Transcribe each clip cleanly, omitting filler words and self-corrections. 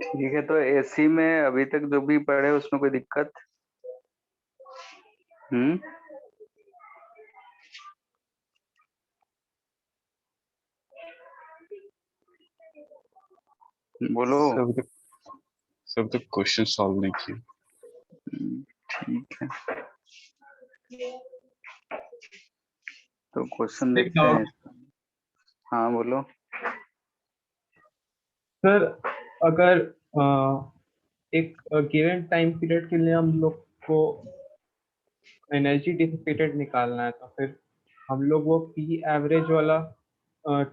ठीक है, तो एसी में अभी तक जो भी पढ़े उसमें कोई दिक्कत? हम्म। बोलो। सब तक सब तक क्वेश्चन सॉल्व नहीं किए। ठीक है, तो क्वेश्चन एक देखते हैं डाउट इसका। हाँ बोलो। सर, अगर एक गिवन टाइम पीरियड के लिए हम लोग को एनर्जी डिसिपेटेड निकालना है, तो फिर हम लोग वो पी एवरेज वाला अ,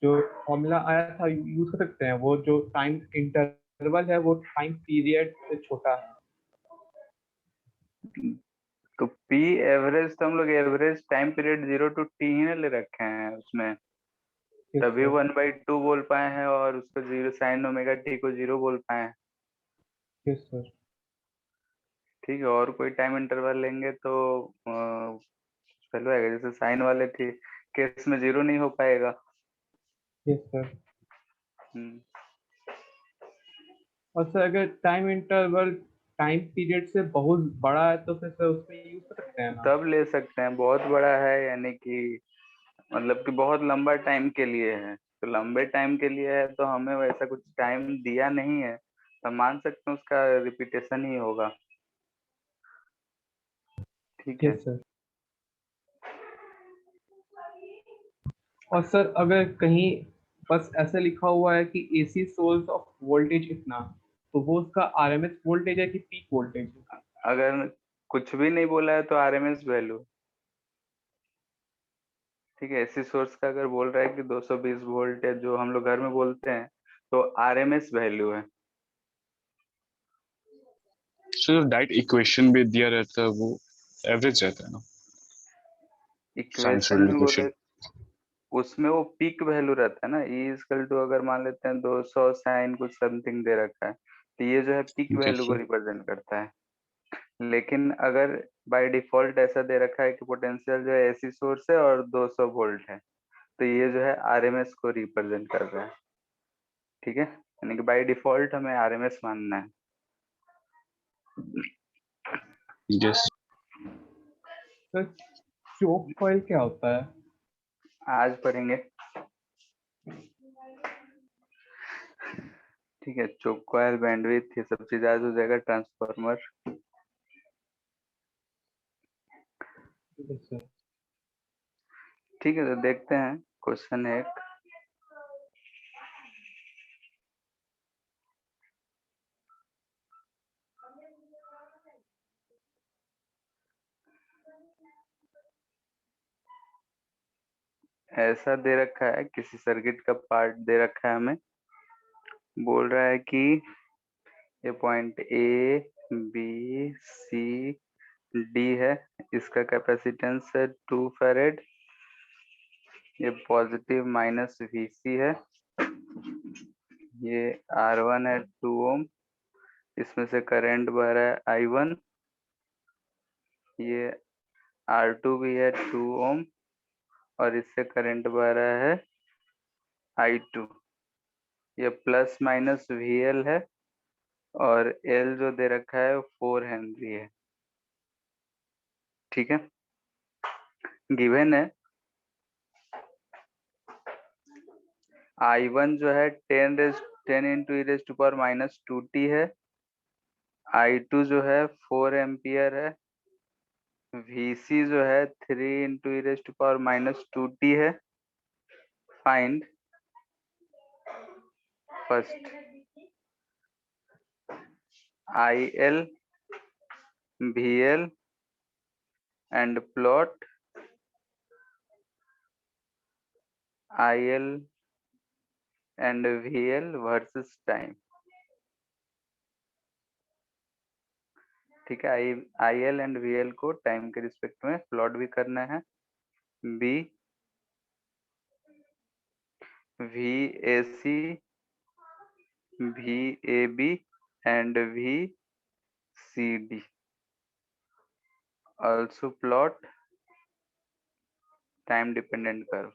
जो फॉर्मूला आया था यूज कर सकते हैं। वो जो टाइम इंटरवल है वो टाइम पीरियड से छोटा है। तो पी एवरेज तो हम लोग average time period 0 to T ही ना ले रखे हैं उसमें, यस तभी सर। 1/2 बोल पाए हैं और उसको 0 sin ωt को 0 बोल पाए हैं। Yes sir. ठीक है, और कोई टाइम इंटरवल लेंगे तो वैल्यू आएगा, जैसे साइन वाले के केस में 0 नहीं हो पाएगा। Yes sir. हम्म, और सर अगर टाइम इंटरवल टाइम पीरियड से बहुत बड़ा है तो फिर सर उसमें यूज कर सकते हैं ना। तब ले सकते हैं, बहुत बड़ा है यानी कि मतलब कि बहुत लंबा टाइम के लिए है, तो लंबे टाइम के लिए है तो हमें वैसा कुछ टाइम दिया नहीं है, तो मान सकते हैं उसका रिपीटेशन ही होगा। ठीक है। Yes sir. और सर अगर कहीं बस ऐसा लिखा हुआ है कि एसी सोर्स ऑफ वोल्टेज इतना, तो वो उसका आरएमएस वोल्टेज है कि पीक वोल्टेज है। अगर कुछ भी नहीं बोला है तो आरएमएस वैल्यू। ठीक है, एसी सोर्स का अगर बोल रहा है कि 220 वोल्ट है जो हम लोग घर में बोलते हैं, तो आरएमएस वैल्यू है। सो डाइट इक्वेशन भी दिया रहता है, वो एवरेज रहता है ना, इक्वेशन साइनसॉइडल में इक्वेशन। बोले उसमें वो पीक वैल्यू रहता है ना, ई इजकल टू अगर मान लेते हैं 200 साइन कुछ समथिंग दे रखा है, तो ये जो है पीक वैल्यू को जैसे रिप्रेजेंट करता है। लेकिन अगर बाय डिफॉल्ट ऐसा दे रखा है कि पोटेंशियल जो है एसी सोर्स है और 200 वोल्ट है, तो ये जो है आरएमएस को रिप्रेजेंट कर रहा है। ठीक है, यानी कि बाय डिफॉल्ट हमें आरएमएस मानना है। यस। सर चोक कॉइल क्या होता है। आज पढ़ेंगे। ठीक है, चोक कॉइल, बैंडविड्थ, ये सब चीज आज हो जाएगा, ट्रांसफार्मर। Yes sir. ठीक है, तो देखते हैं क्वेश्चन एक। ऐसा दे रखा है, किसी सर्किट का पार्ट दे रखा है हमें, बोल रहा है कि ये point A B C D है, इसका कैपेसिटेंस है 2 फैरेड, ये पॉजिटिव माइनस वीसी है, ये R1 है 2 ओम, इसमें से करंट बह रहा है I1, ये R2 भी है 2 ओम और इससे करंट बह रहा है I2, ये प्लस माइनस VL है और L जो दे रखा है 4 हेनरी है। ठीक है, गिवन है I1 जो है 10 × 10⁻² है, I2 जो है 4 एम्पियर है, VC जो है 3 × 10⁻² है। Find first IL, VL and plot IL and VL versus time। ठीक है, IL एंड VL को टाइम के रिस्पेक्ट में प्लॉट भी करना है। B VAC, VAB and VCD also plot time dependent curve।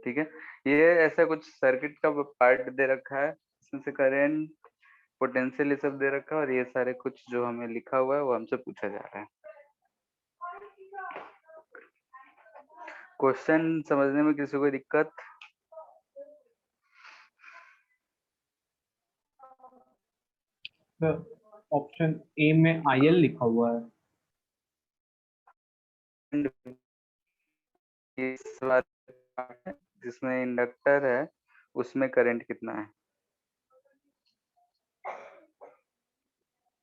ठीक है, ये ऐसा कुछ सर्किट का पार्ट दे रखा है, इसमें से करंट, पोटेंशियल ये सब दे रखा है, और ये सारे कुछ जो हमें लिखा हुआ है वो हमसे पूछा जा रहा है। क्वेश्चन समझने में किसी को दिक्कत? ऑप्शन ए में IL लिखा हुआ है। इस वाले part है, जिसमें इंडक्टर है उसमें करंट कितना है?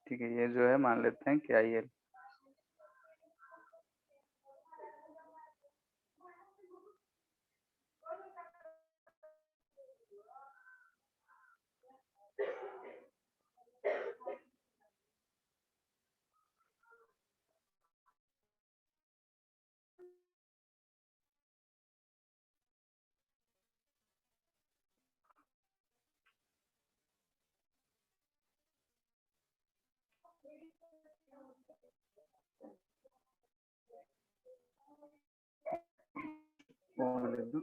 ठीक है, ये जो है मान लेते हैं कि IL। और ले दूं?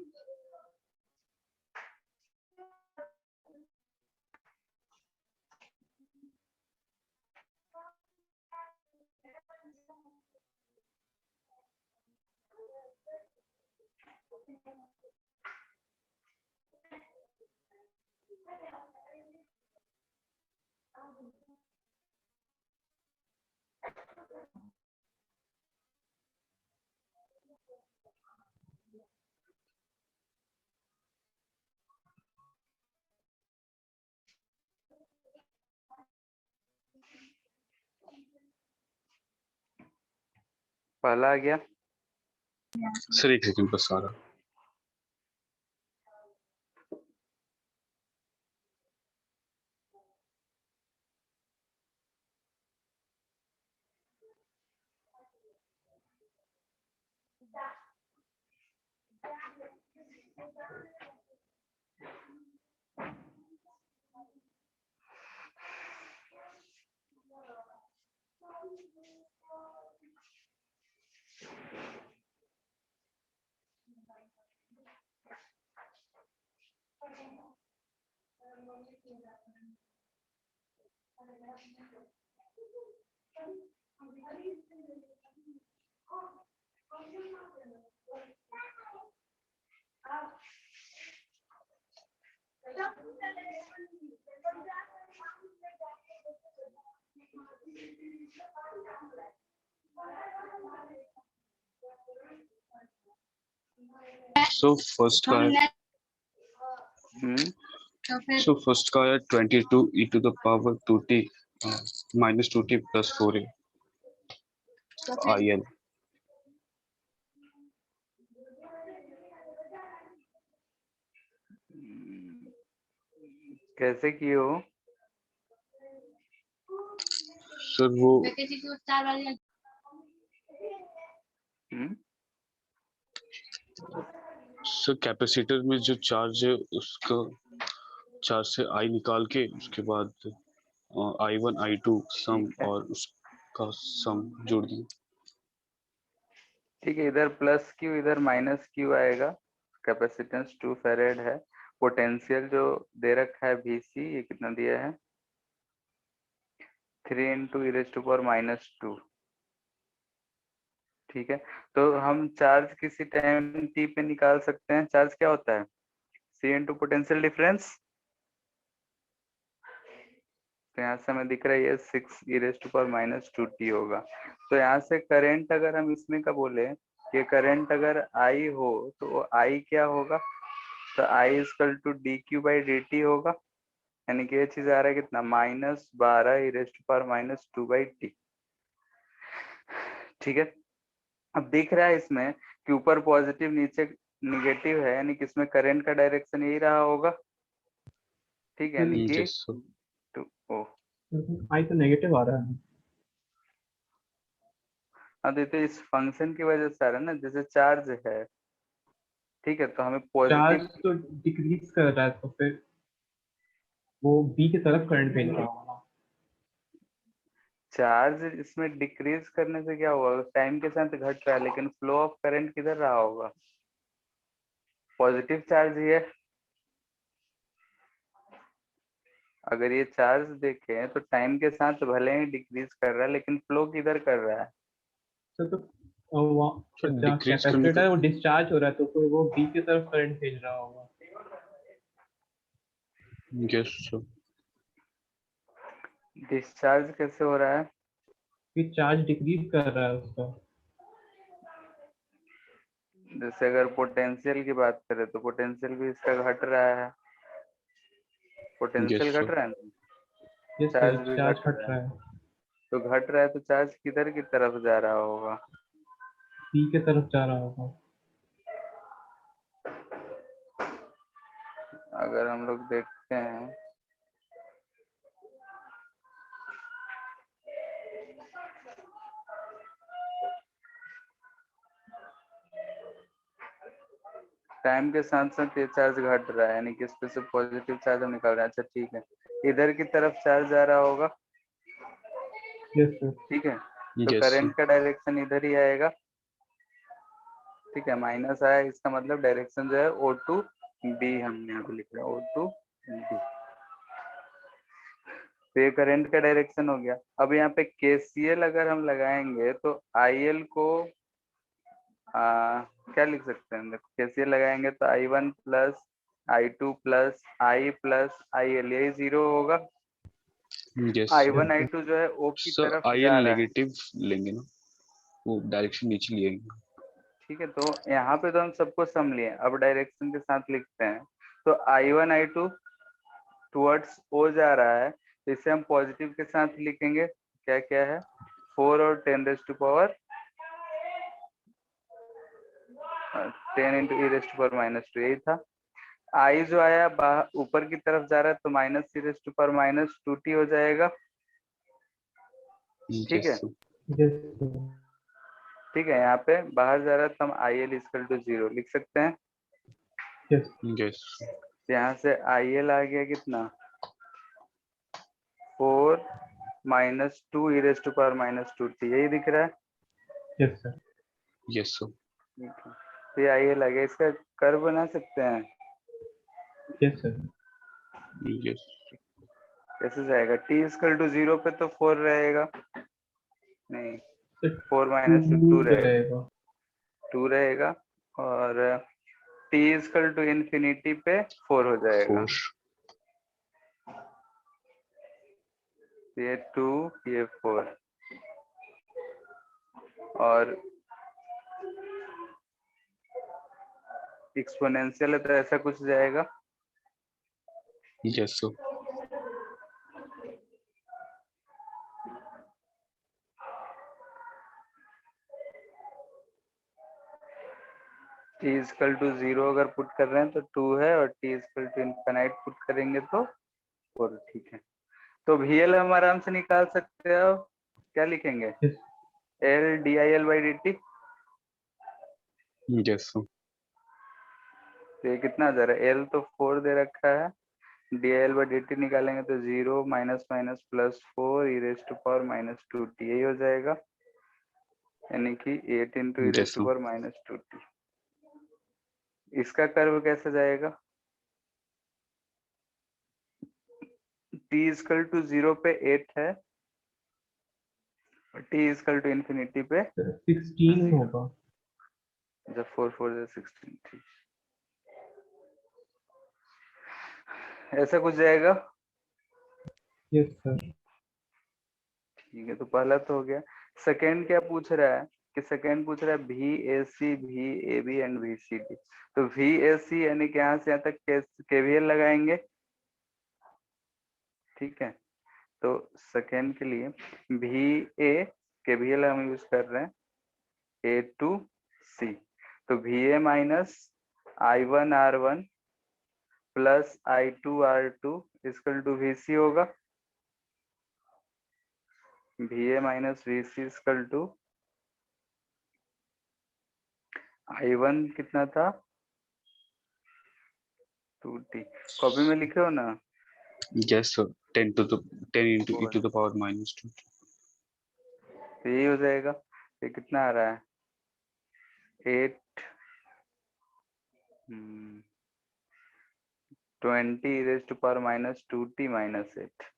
पहला आ गया। सर एक सेकंड बस आ रहा। सो फर्स्ट का है फर्स्ट का है 22 e to the power 2t minus 2t plus 4a IL। कैसे किए हो? सर वो सर कैपेसिटर में जो चार्ज है उसका चार्ज से I निकाल के उसके बाद I1 I2 सम ठीक है, और उसका सम जोड़ दिए। ठीक है, इधर प्लस क्यू इधर माइनस क्यू आएगा। कैपेसिटेंस 2 फेरेड है। पोटेंशियल जो दे रखा है VC, ये कितना दिया है? 3 into e raise to power minus 2। ठीक है, तो हम चार्ज किसी टाइम t पे निकाल सकते हैं। चार्ज क्या होता है? C into potential difference. तो यहाँ से हमें दिख रहा है ये 6 e raise to power minus 2t होगा। तो यहाँ से करंट अगर हम इसमें का बोले कि करंट अगर I हो तो I क्या होगा? तो I equal to d q by d t होगा। यानी कि ये चीज आ रहा है कितना? -12 e raise to power minus 2 by t. ठीक है, अब दिख रहा है इसमें कि ऊपर पॉजिटिव नीचे निगेटिव है, यानी कि इसमें करंट का डायरेक्शन यही रहा होगा। ठीक है, यानी कि यस सर। ओ I तो नेगेटिव आ रहा है। हाँ, तो इस फंक्शन की वजह से आ रहा है ना, जैसे चार्ज है। ठीक है, तो हमें चार्ज पॉजिटिव तो डिक्रीज कर रहा है, तो फिर वो B की तरफ करंट भेज रहा होगा। चार्ज इसमें डिक्रीज करने से क्या होगा? टाइम के साथ घट रहा है, लेकिन फ्लो ऑफ करंट किधर रहा होगा? पॉजिटिव चार्ज ही है। अगर ये चार्ज देखें तो टाइम के साथ भले ही डिक्रीज कर रहा है, लेकिन फ्लो किधर कर रहा है? तो वहाँ सर जहाँ डिक्रीज करने कैपेसिटर का है वो डिस्चार्ज हो रहा है, तो फिर वो बी की तरफ करंट भेज रहा होगा। Yes sir. डिस्चार्ज कैसे हो रहा है? कि चार्ज डिक्रीज कर रहा है उसका। जैसे अगर पोटेंशियल की बात करें तो पोटेंशियल भी इसका घट रहा है, यस पोटेंशियल घट सर। रहा है ना, यस चार्ज सर, भी चार्ज घट हट रहा रहा है। है। तो घट रहा है तो चार्ज किधर की तरफ जा रहा होगा? बी की तरफ जा रहा होगा। अगर हम लोग देखते हैं टाइम के साथ साथ ये चार्ज घट रहा है, यानी कि इस पे से पॉजिटिव चार्ज हम निकाल रहे हैं। अच्छा ठीक है, इधर की तरफ चार्ज जा रहा होगा। Yes sir. ठीक है, तो यस सर। करंट का डायरेक्शन इधर ही आएगा। ठीक है, माइनस आया, इसका मतलब डायरेक्शन जो है O2 B हमने यहाँ पे लिख रहा है O2 B। तो ये करंट का डायरेक्शन हो गया। अब यहाँ पे KCL अगर हम लगाएंगे तो IL को क्या लिख सकते हैं? देखो KCL लगाएंगे तो I1 plus I2 plus I plus IL, यही 0 होगा। Yes sir. I1 I2 जो है O की सर तरफ आई एल जा रहा है। नेगेटिव लेंगे ना, वो डायरेक्शन नीचे लिए। ठीक है, तो यहाँ पे तो हम सबको सम लिए, अब डायरेक्शन के साथ लिखते हैं। तो I1 I2 टुवर्ड्स O जा रहा है, तो इसे हम पॉजिटिव के साथ लिखेंगे। क्या क्या है? 4 और 10 raise to power 10 into e raise to power -2, यही था। आई जो आया ऊपर की तरफ जा रहा है, तो -3 हो जाएगा। ठीक यस है, सर। Yes sir. ठीक है, यहाँ पे बाहर जा रहा है तो हम IL इक्वल टू 0 लिख सकते हैं। यस यस यहाँ से IL आ गया कितना? 4 -2 ई रेज टू पावर -2t, यही दिख रहा है। Yes sir. Yes sir. ठीक है, तो ये IL आ गया। इसका कर्व बना सकते हैं? Yes sir. यस कैसे जाएगा? t इक्वल टू 0 पे तो 4 रहेगा, नहीं 4 -2 2 रहेगा, रहेगा। 2 रहेगा। और t इक्वल टू इन्फिनिटी पे 4 हो जाएगा। 4। ये 2 ये 4, और एक्सपोनेंशियल है तो ऐसा कुछ जाएगा। Yes sir. t equal to 0 अगर पुट कर रहे हैं तो 2 है, और t equal to infinite put करेंगे तो 4। ठीक है, तो VL हम आराम से निकाल सकते हो। क्या लिखेंगे? Yes L DIL/dt। Yes sir. तो ये कितना आ जा रहा है? L तो 4 दे रखा है, DIL/dt निकालेंगे तो 0 minus minus plus 4 e raise to power -2t, यही हो जाएगा, यानी कि 8 into e raise yes to sir. Power -2t। इसका कर्व कैसे जाएगा? t इक्वल टू 0 पे 8 है, और t इक्वल टू इन्फिनिटी पे 16 0। होगा। जब 4 4 16, ठीक, ऐसा कुछ जाएगा। Yes sir. ठीक है, तो पहला तो हो गया। सेकंड क्या पूछ रहा है? कि सेकंड पूछ रहा है VAC VAB एंड VCD। तो VAC यानी कि यहाँ से यहाँ तक KVL लगाएंगे। ठीक है, तो सेकंड के लिए VA KVL हम यूज कर रहे हैं A to C। तो VA minus I1 R1 plus I2 R2 equal to VC होगा। VA minus VC equal to I1 कितना था? 2t। कॉपी में लिखे हो ना? Yes sir. 10 to the 10 into e to the power -2। तो यही हो जाएगा। ये कितना आ रहा है? 8 20 raised to power minus 2t minus 8.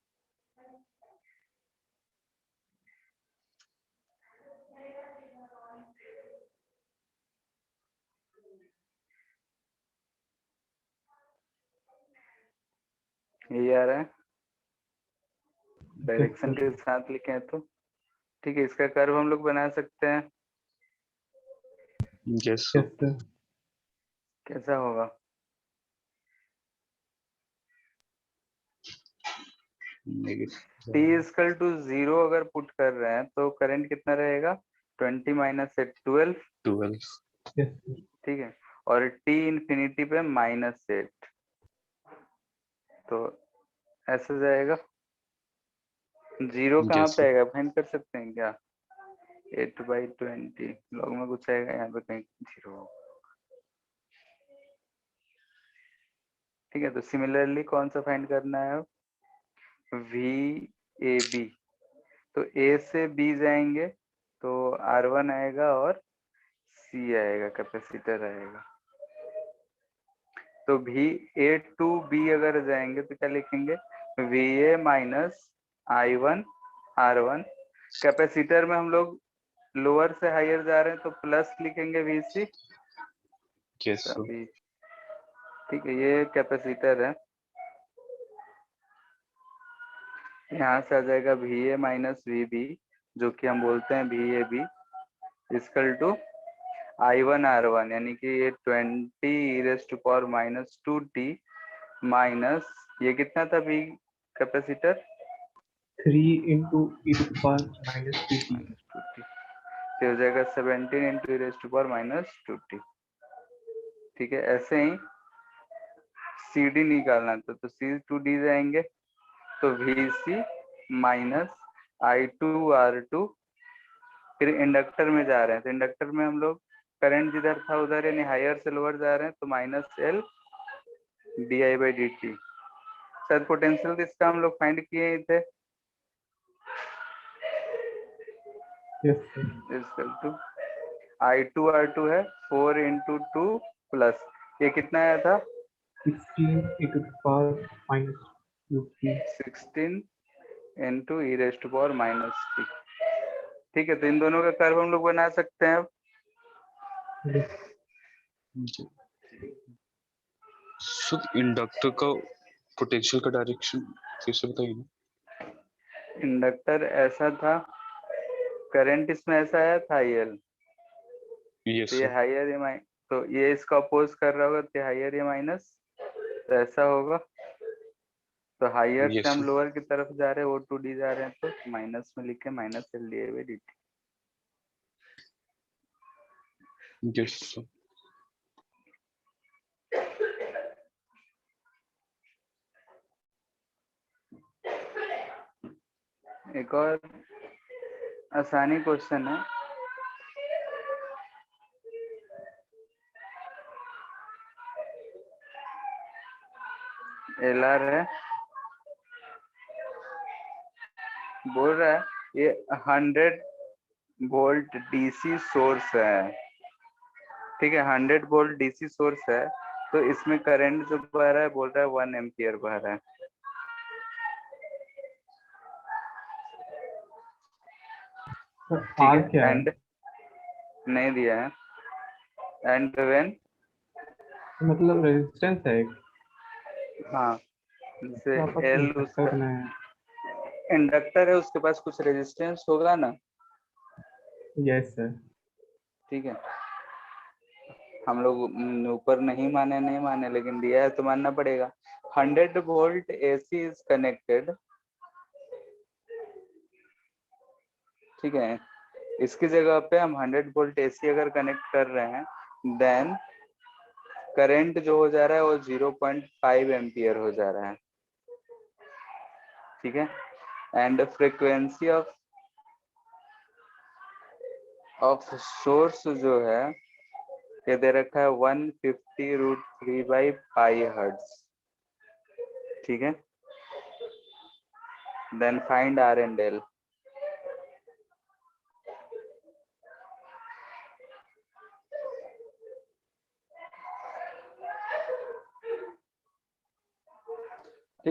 ये आ रहा है, डायरेक्शन के साथ लिखे तो ठीक है। इसका कर्व हम लोग बना सकते हैं। यस कैसा होगा? t इक्वल टू 0 अगर पुट कर रहे हैं तो करंट कितना रहेगा? 20 माइनस 12। 12 ठीक है, और t इंफिनिटी पे माइनस 8, तो ऐसे जाएगा। 0 कहाँ पे आएगा? फाइंड कर सकते हैं क्या? 8/20 लॉग में कुछ आएगा, यहाँ पे कहीं 0 होगा। ठीक है, तो सिमिलरली कौन सा फाइंड करना है? VAB, तो A से B जाएंगे तो R1 आएगा और C आएगा, कैपेसिटर आएगा। तो VA to B अगर जाएंगे तो क्या लिखेंगे? VA minus I1 R1। Capacitor में हम लोग लोअर से हायर जा रहे हैं तो प्लस लिखेंगे VC। यस ठीक है, ये कैपेसिटर है। यहाँ से आ जाएगा VA माइनस VB, जो कि हम बोलते हैं VAB equal to I1 R1, यानी कि ये 20 raise to power minus 2t minus ये कितना था B capacitor? 3 into e to the power minus 2t। तो हो जाएगा 17 into e raise to power minus 2t। ठीक है, ऐसे ही CD निकालना था तो C to D जाएंगे तो VC माइनस I2 R2। फिर इंडक्टर में जा रहे हैं तो इंडक्टर में हम लोग करंट जिधर था उधर, यानी हायर से लोअर जा रहे हैं तो माइनस L di/dt। शायद पोटेंशियल इसका हम लोग फाइंड किए ही थे। इक्वल टू I2 R2 है 4 into 2 प्लस ये कितना आया था? 16 e to the power minus 2t। 16 into e raise to power minus t। ठीक है, तो इन दोनों का कर्व हम लोग बना सकते हैं अब। सो इंडक्टर का पोटेंशियल का डायरेक्शन फिर से बताइए ना। इंडक्टर ऐसा था, करंट इसमें ऐसा आया था IL, यस तो ये हायर ये तो ये इसका अपोज कर रहा होगा तो हायर ये माइनस, तो ऐसा होगा। तो हायर से हम लोअर की तरफ जा रहे हैं, O2D जा रहे हैं तो माइनस में लिखे माइनस L di/dt। यस एक और आसानी क्वेश्चन है। LR है, बोल रहा है ये 100 वोल्ट DC सोर्स है। ठीक है, 100 वोल्ट DC सोर्स है, तो इसमें करंट जो बह रहा है बोल रहा है 1 एम्पियर बह रहा है। ठीक है, एंड नहीं दिया है। एंड व्हेन मतलब रेजिस्टेंस है एक। हाँ, जैसे L उसका इंडक्टर में इंडक्टर है, उसके पास कुछ रेजिस्टेंस होगा ना। Yes sir. ठीक है, हम लोग ऊपर नहीं माने लेकिन दिया है तो मानना पड़ेगा। 100 वोल्ट AC इज कनेक्टेड। ठीक है, इसकी जगह पे हम 100 वोल्ट AC अगर कनेक्ट कर रहे हैं, देन करंट जो हो जा रहा है वो 0.5 एम्पियर हो जा रहा है। ठीक है, एंड फ्रीक्वेंसी ऑफ सोर्स जो है ये दे रखा है 150√3/π हर्ट्ज। ठीक है, then find R and L।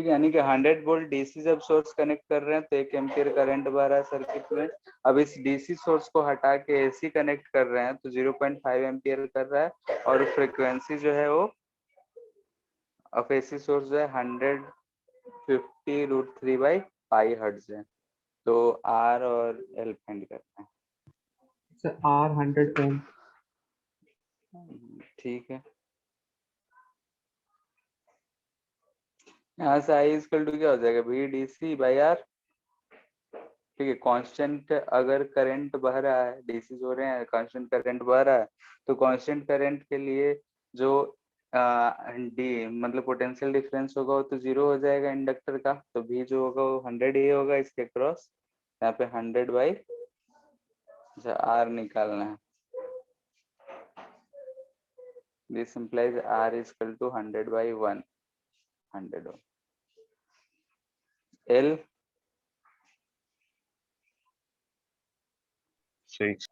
ठीक है, यानी कि 100 वोल्ट डीसी जब सोर्स कनेक्ट कर रहे हैं तो 1 एम्पियर करंट बह रहा है सर्किट में। अब इस डीसी सोर्स को हटा के एसी कनेक्ट कर रहे हैं तो 0.5 एम्पियर कर रहा है, और फ्रीक्वेंसी जो है वो ऑफ एसी सोर्स जो है 150√3/पाई हर्ट्ज है। तो आर और एल फाइंड करते हैं। सर आर 100 ओम। ठीक है, यहाँ से आई इक्वल टू क्या हो जाएगा, V D C by R. ठीक है, कांस्टेंट अगर करंट बह रहा है, डीसी हो रहे हैं, कांस्टेंट करंट बह रहा है, तो कांस्टेंट करंट के लिए जो डी मतलब पोटेंशियल डिफरेंस होगा वो तो 0 हो जाएगा इंडक्टर का, तो भी जो होगा वो 100 ही होगा इसके क्रॉस। यहाँ पे 100 बाई आर निकालना है। This implies R is equal to 100/1 100 ohm. L 6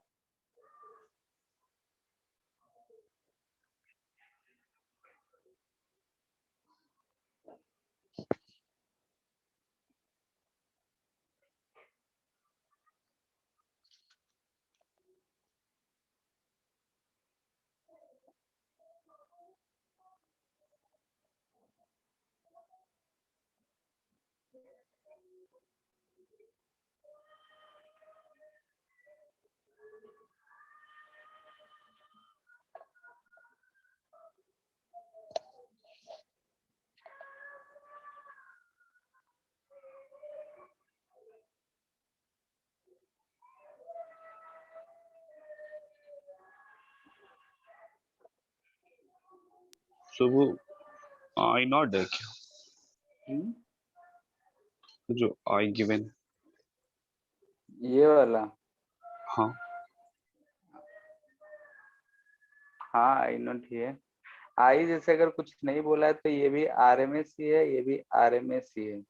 तो वो आई नॉट है क्या, जो आई गिवन ये वाला, हाँ हाँ आई नोट ही है। आई जैसे अगर कुछ नहीं बोला है तो ये भी आरएमएस ही है, ये भी आरएमएस ही है।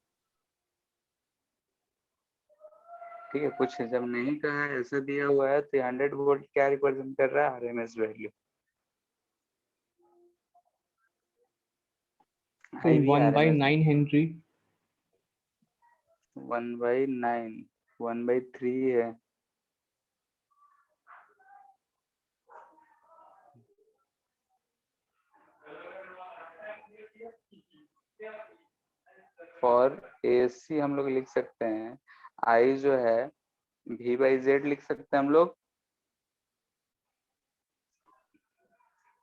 ठीक है, कुछ जब नहीं कहा है ऐसा दिया हुआ है तो 100 वोल्ट क्या रिप्रेजेंट कर रहा है, आरएमएस वैल्यू। तो आई भी 1/9 हेनरी। 1/9 1/3 है। फॉर एसी हम लोग लिख सकते हैं, आई जो है V/Z लिख सकते हैं हम लोग।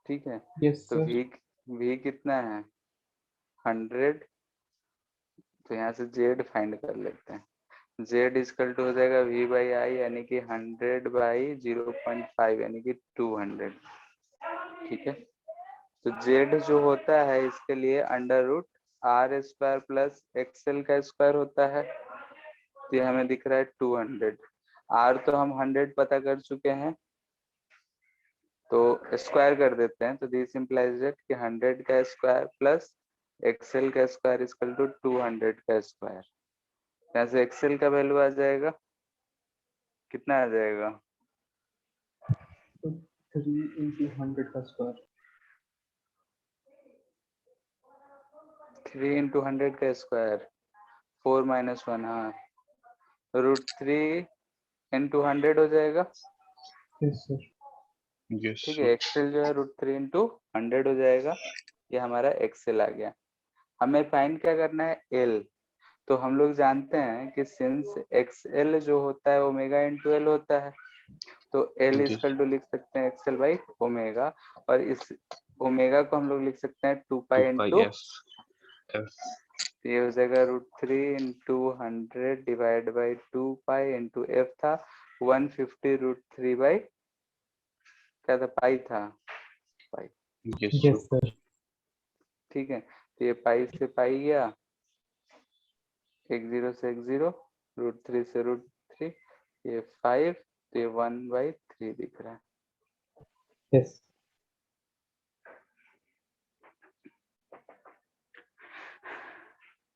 ठीक है, यस तो सर। V कितना है 100, तो यहाँ से Z फाइंड कर लेते हैं। Z इक्वल टू हो जाएगा V/I यानी कि 100/0.5 यानी कि 200। ठीक है, तो Z जो होता है इसके लिए √R² प्लस XL का स्क्वायर होता है, तो ये हमें दिख रहा है 200। R तो हम 100 पता कर चुके हैं, तो स्क्वायर कर देते हैं, तो दिस इंप्लाइज दैट कि 100 का स्क्वायर प्लस XL का स्क्वायर इक्वल टू 200 का स्क्वायर। यहाँ से XL का वैल्यू आ जाएगा, कितना आ जाएगा, तो 3 × 100 का स्क्वायर। 3 × 100 का स्क्वायर 4 - 1, हाँ, √3 × 100 हो जाएगा। Yes sir. यस ठीक है, XL जो है √3 × 100 हो जाएगा, ये हमारा XL आ गया। हमें फाइंड क्या करना है, L। तो हम लोग जानते हैं कि सिंस XL जो होता है ओमेगा इंटू L होता है, तो L इक्वल टू लिख सकते हैं XL/ओमेगा, और इस ओमेगा को हम लोग लिख सकते हैं 2π इंटू, तो ये हो जाएगा √3 × 100 डिवाइड बाई 2π इंटू f था 150√3 क्या था, पाई था, पाई। Yes sir. ठीक है, तो ये पाई से पाई गया, 1 0 से 1 0, √3 से √3, ये 5, तो ये 1/3 दिख रहा है। यस।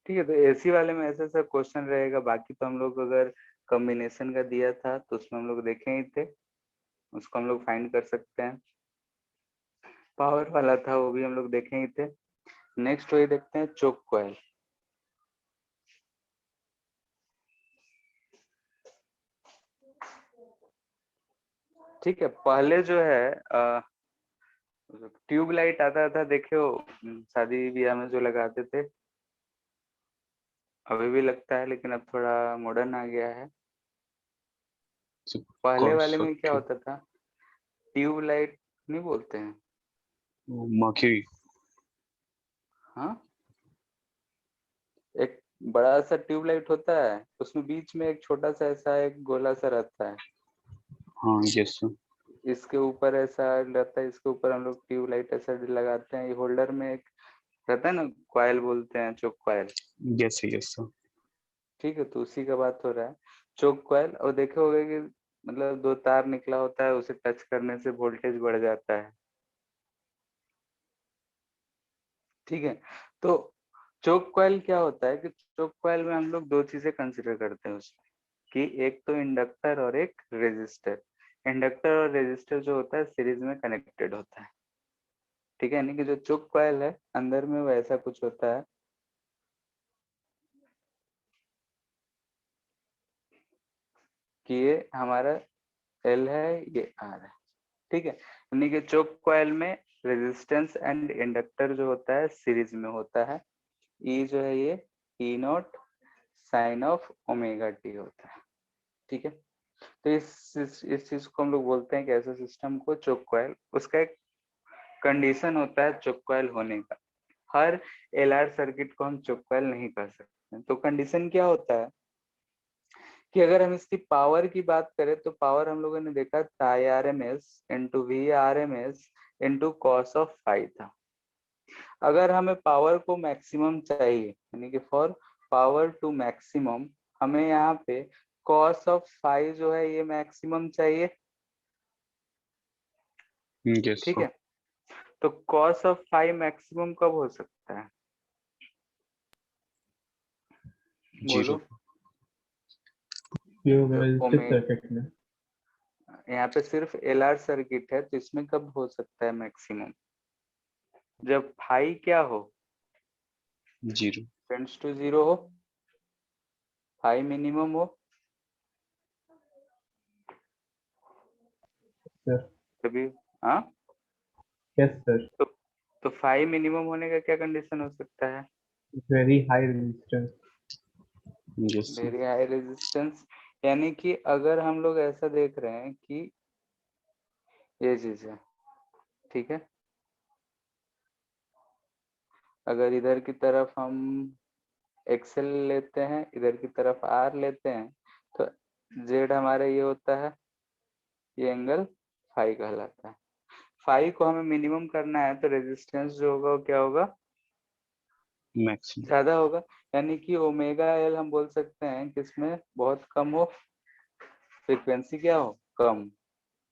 ठीक है, तो एसी वाले में ऐसा ऐसा क्वेश्चन रहेगा। बाकी तो हम लोग अगर कॉम्बिनेशन का दिया था तो उसमें हम लोग देखे ही थे, उसको हम लोग फाइंड कर सकते हैं। पावर वाला था वो भी हम लोग देखे ही थे। नेक्स्ट वही देखते हैं, चोक कॉइल। ठीक है, पहले जो है ट्यूब लाइट आता था, देखे हो शादी ब्याह में जो लगाते थे, अभी भी लगता है लेकिन अब थोड़ा मॉडर्न आ गया है। पहले वाले में क्या होता था, ट्यूब लाइट नहीं बोलते हैं, मर्क्यूरी। हाँ, एक बड़ा सा ट्यूब लाइट होता है, उसमें बीच में एक छोटा सा ऐसा एक गोला सा रहता है, हाँ यस सर। इसके ऊपर ऐसा रहता है, इसके ऊपर हम लोग ट्यूब लाइट ऐसा लगाते हैं, ये होल्डर में एक रहता है ना, कॉइल बोलते हैं, चोक कॉइल। Yes sir. ठीक है, तो उसी का बात हो रहा है, चोक कॉइल। और देखे होगे कि मतलब दो तार निकला होता है, उसे टच करने से वोल्टेज बढ़ जाता है। ठीक है, तो चोक कॉइल क्या होता है कि चोक कॉइल में हम लोग दो चीजें कंसिडर करते हैं उसमें, कि एक तो इंडक्टर और एक रेजिस्टर। इंडक्टर और रेजिस्टर जो होता है सीरीज में कनेक्टेड होता है। ठीक है, यानी कि जो चोक कॉइल है अंदर में वो ऐसा कुछ होता है कि ये हमारा एल है, ये आर है। ठीक है, यानी कि चोक कॉइल में रेजिस्टेंस एंड इंडक्टर जो होता है सीरीज में होता है। ई जो है ये E naught sine of omega T होता है। ठीक है, तो इस चीज को हम लोग बोलते हैं कि ऐसे सिस्टम को चोक कॉइल। उसका एक कंडीशन होता है चोक कॉइल होने का, हर एलआर सर्किट को हम चोक कॉइल नहीं कर सकते। तो कंडीशन क्या होता है कि अगर हम इसकी पावर की बात करें तो पावर हम लोगों ने देखा I R M S into V R M S into cos of five था। अगर हमें पावर को मैक्सिमम चाहिए, यानी कि फॉर पावर टू मैक्सिमम, हमें यहाँ पे कॉस ऑफ फाइव जो है ये मैक्सिमम चाहिए। यस ठीक सर। है, तो कॉस ऑफ फाइव मैक्सिमम कब हो सकता है, बोलो। जीरो। ट्यूब तो रेजिस्टिव सर्किट में। यहाँ पे सिर्फ एलआर सर्किट है, तो इसमें कब हो सकता है मैक्सिमम, जब फाई क्या हो, जीरो। टेंड्स टू जीरो हो, फाई मिनिमम हो, सर। तभी। हाँ, यस सर। तो फाई मिनिमम होने का क्या कंडीशन हो सकता है, very high resistance. Yes sir. Very high resistance. यानी कि अगर हम लोग ऐसा देख रहे हैं कि ये चीज है, ठीक है, अगर इधर की तरफ हम एक्सेल लेते हैं, इधर की तरफ आर लेते हैं, तो जेड हमारा ये होता है, ये एंगल फाई कहलाता है। फाई को हमें मिनिमम करना है, तो रेजिस्टेंस जो होगा वो क्या होगा, मैक्सिमम। ज्यादा होगा। यानी कि ओमेगा एल हम बोल सकते हैं कि इसमें बहुत कम हो, फ्रीक्वेंसी क्या हो, कम।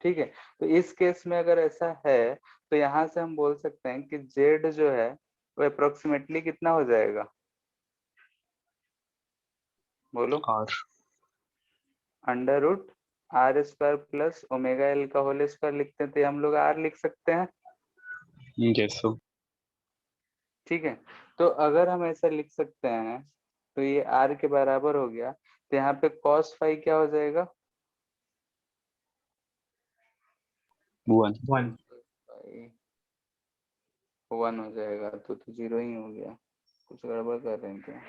ठीक है, तो इस केस में अगर ऐसा है तो यहाँ से हम बोल सकते हैं कि जेड जो है वो अप्रोक्सीमेटली कितना हो जाएगा, बोलो। R. Under root R square plus omega L का होल स्क्वायर लिखते हैं, तो हम लोग आर लिख सकते हैं। Yes sir. ठीक है, तो अगर हम ऐसा लिख सकते हैं तो ये आर के बराबर हो गया, तो यहाँ पे कॉस फाई क्या हो जाएगा, वन। 1। वन हो जाएगा, तो जीरो ही हो गया, कुछ गड़बड़ कर रहे हैं क्या।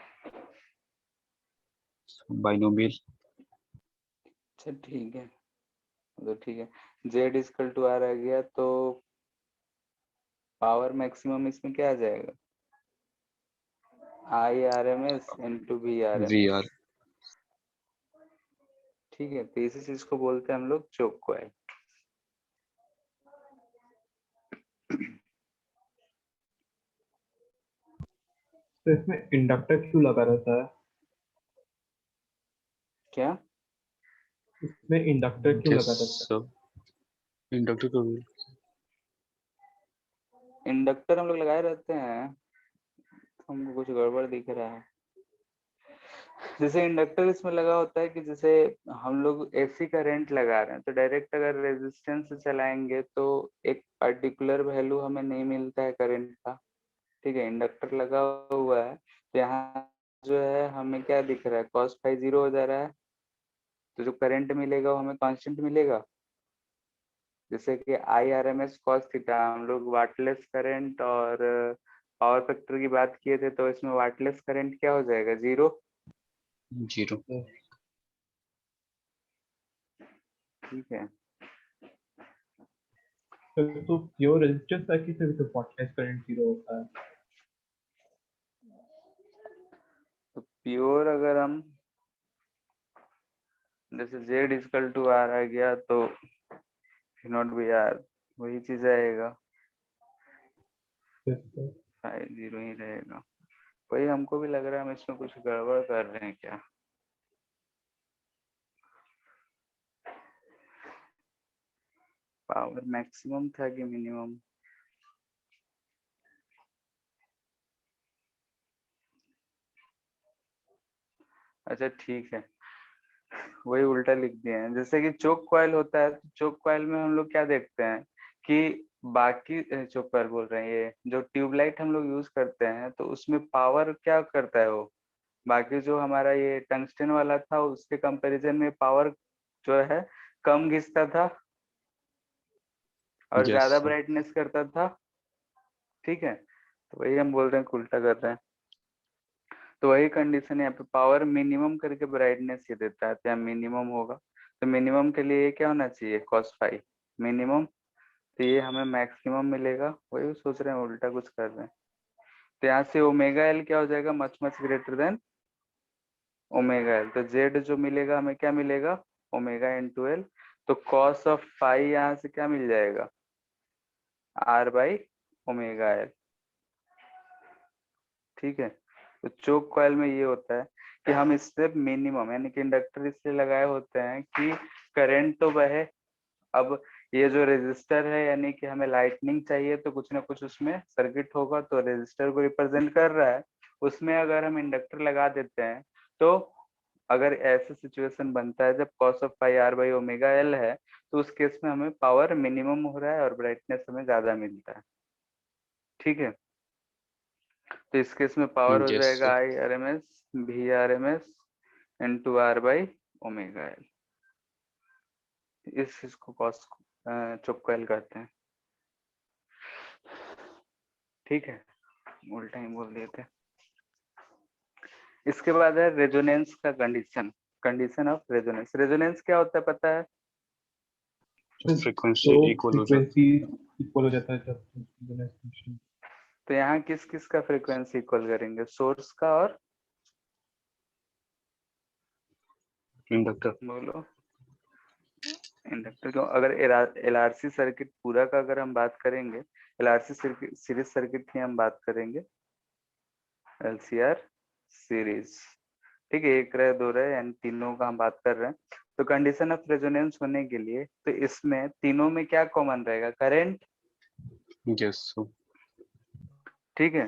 बाइनोमियल। अच्छा ठीक है, तो ठीक है, जेड इजकल टू आर आ गया, तो पावर मैक्सिमम इसमें क्या आ जाएगा, I R M S into V R M V S. R. ठीक है, तो इसी चीज को बोलते हैं हम लोग चोक कॉइल। तो इसमें इंडक्टर क्यों लगा रहता है? क्या, इसमें इंडक्टर क्यों यस लगा रहता सर। इंडक्टर का रूल। इंडक्टर हम लोग लगाए रहते हैं, हमको कुछ गड़बड़ दिख रहा है। जैसे इंडक्टर इसमें लगा होता है कि जैसे हम लोग एसी करंट लगा रहे हैं, तो डायरेक्ट अगर रेजिस्टेंस से चलाएंगे तो एक पर्टिकुलर वैल्यू हमें नहीं मिलता है करंट का। ठीक है, इंडक्टर लगा हुआ है तो यहाँ जो है हमें क्या दिख रहा है, कॉस फाई जीरो हो जा रहा है, तो जो करंट मिलेगा वो हमें कांस्टेंट मिलेगा। जैसे कि IRMS cos थीटा, हम लोग वाटलेस करंट और पावर फैक्टर की बात किए थे, तो इसमें वाटलेस करंट क्या हो जाएगा, 0। 0। ठीक है, तो प्योर रेजिस्टर सर्किट में तो पॉटलेस करंट 0 होता है। तो प्योर अगर हम जैसे Z इक्वल टू R आ गया तो नॉट बी R, वही चीज आएगा, तो 0 ही रहेगा। वही हमको भी लग रहा है हम इसमें कुछ गड़बड़ कर रहे हैं क्या। पावर मैक्सिमम था कि मिनिमम, अच्छा ठीक है, वही उल्टा लिख दिए हैं। जैसे कि चोक कॉइल होता है, तो चोक कॉइल में हम लोग क्या देखते हैं कि बाकी चोक कॉइल बोल रहे हैं, ये जो ट्यूबलाइट हम लोग यूज करते हैं तो उसमें पावर क्या करता है वो, बाकी जो हमारा ये टंगस्टन वाला था उसके कंपैरिजन में पावर जो है कम घिसता था और यस। ज्यादा ब्राइटनेस करता था। ठीक है, तो वही हम बोल रहे हैं कि उल्टा कर रहे हैं। तो वही कंडीशन यहाँ पे पावर मिनिमम करके ब्राइटनेस ये देता है, तो यहाँ मिनिमम होगा, तो मिनिमम के लिए ये क्या होना चाहिए, cos फाई मिनिमम, तो ये हमें मैक्सिमम मिलेगा। वही सोच रहे हैं उल्टा कुछ कर रहे हैं। तो यहाँ से ओमेगा एल क्या हो जाएगा, much much greater than omega L, तो जेड जो मिलेगा हमें क्या मिलेगा, ओमेगा इंटू एल, तो कॉस ऑफ फाई यहाँ से क्या मिल जाएगा, आर बाई ओमेगा एल। ठीक है, तो चोक कॉइल में ये होता है कि हम इससे मिनिमम, यानी कि इंडक्टर इसलिए लगाए होते हैं कि करंट तो बहे, अब ये जो रेजिस्टर है यानी कि हमें लाइटनिंग चाहिए तो कुछ ना कुछ उसमें सर्किट होगा, तो रेजिस्टर को रिप्रेजेंट कर रहा है, उसमें अगर हम इंडक्टर लगा देते हैं तो अगर ऐसा सिचुएशन बनता है जब cos of pi R by omega L है, तो उस केस में हमें पावर मिनिमम हो रहा है और ब्राइटनेस हमें ज्यादा मिलता है। ठीक है, तो इस केस में पावर हो यस जाएगा IRMS VRMS into R by omega L, इस चीज को कॉस चोक कॉइल कहते हैं। ठीक है, उल्टा ही बोल दिए थे। इसके बाद है रेजोनेंस का condition, condition of resonance. Resonance क्या होता है पता है, फ्रीक्वेंसी तो इक्वल हो जाता फ्रीक्वेंसी इक्वल हो जाता है जब रेजोनेंस फंक्शन। तो यहाँ किस किस का फ्रीक्वेंसी इक्वल करेंगे, सोर्स का और इंडक्टर। बोलो इंडक्टर। क्यों, अगर LRC सर्किट पूरा का अगर हम बात करेंगे, LRC सीरीज सर्किट की हम बात करेंगे, LCR सीरीज, ठीक है, एक रहे दो रहे यानी तीनों का हम बात कर रहे हैं। तो कंडीशन ऑफ रेजोनेंस होने के लिए तो इसमें तीनों में क्या कॉमन रहेगा, करंट। यस। ठीक है,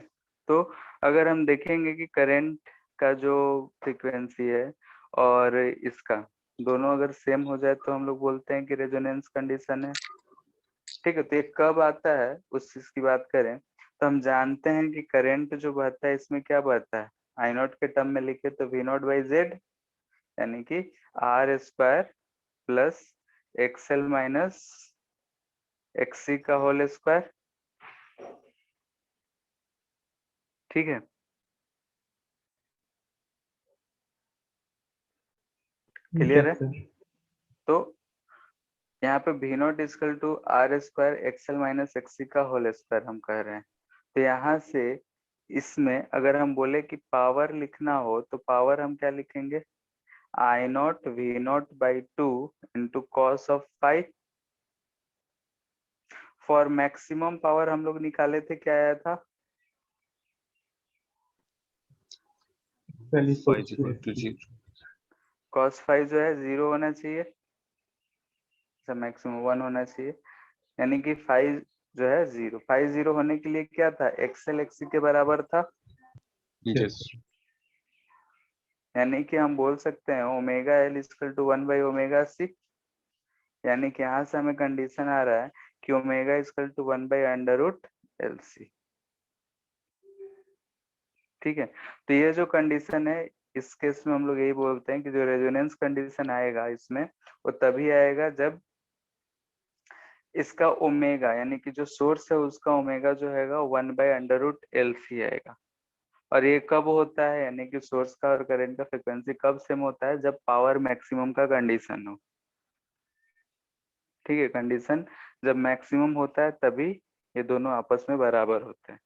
तो अगर हम देखेंगे कि करंट का जो फ्रीक्वेंसी है और इसका दोनों अगर सेम हो जाए तो हम लोग बोलते हैं कि रेजोनेंस कंडीशन है। ठीक है, तो ये कब आता है उस चीज की बात करें तो हम जानते हैं कि करंट जो बहता है इसमें क्या बहता है, आई नॉट के टर्म में लिखे तो वी नॉट बाई जेड, यानी कि R square plus XL minus X C का होल स्क्वायर। ठीक है, क्लियर है। Yes sir. तो यहाँ पे V naught equal to R square X L minus X C का होल स्क्वायर हम कह रहे हैं। तो यहाँ से इसमें अगर हम बोले कि पावर लिखना हो तो पावर हम क्या लिखेंगे, I naught V naught by two into cos of five. For maximum power हम लोग निकाले थे, क्या आया था, पहली five equal to 0। Cos five जो है 0 होना चाहिए, मैक्सिमम 1 होना चाहिए, यानी कि फाइव जो है 0, फाइव 0 होने के लिए क्या था, एक्सएल एक्सी के बराबर था, यस। यानी कि हम बोल सकते हैं omega L equal to 1 by omega C, यानी कि यहाँ से हमें कंडीशन आ रहा है कि omega equal to 1 by under root L C. ठीक है, तो ये जो कंडीशन है इस केस में हम लोग यही बोलते हैं कि जो रेजोनेंस कंडीशन आएगा इसमें वो तभी आएगा जब इसका ओमेगा यानी कि जो सोर्स है उसका ओमेगा जो हैगा 1/√LC आएगा। और ये कब होता है, यानी कि सोर्स का और करंट का फ्रीक्वेंसी कब सेम होता है, जब पावर मैक्सिमम का कंडीशन हो। ठीक है, कंडीशन जब मैक्सिमम होता है तभी ये दोनों आपस में बराबर होते हैं।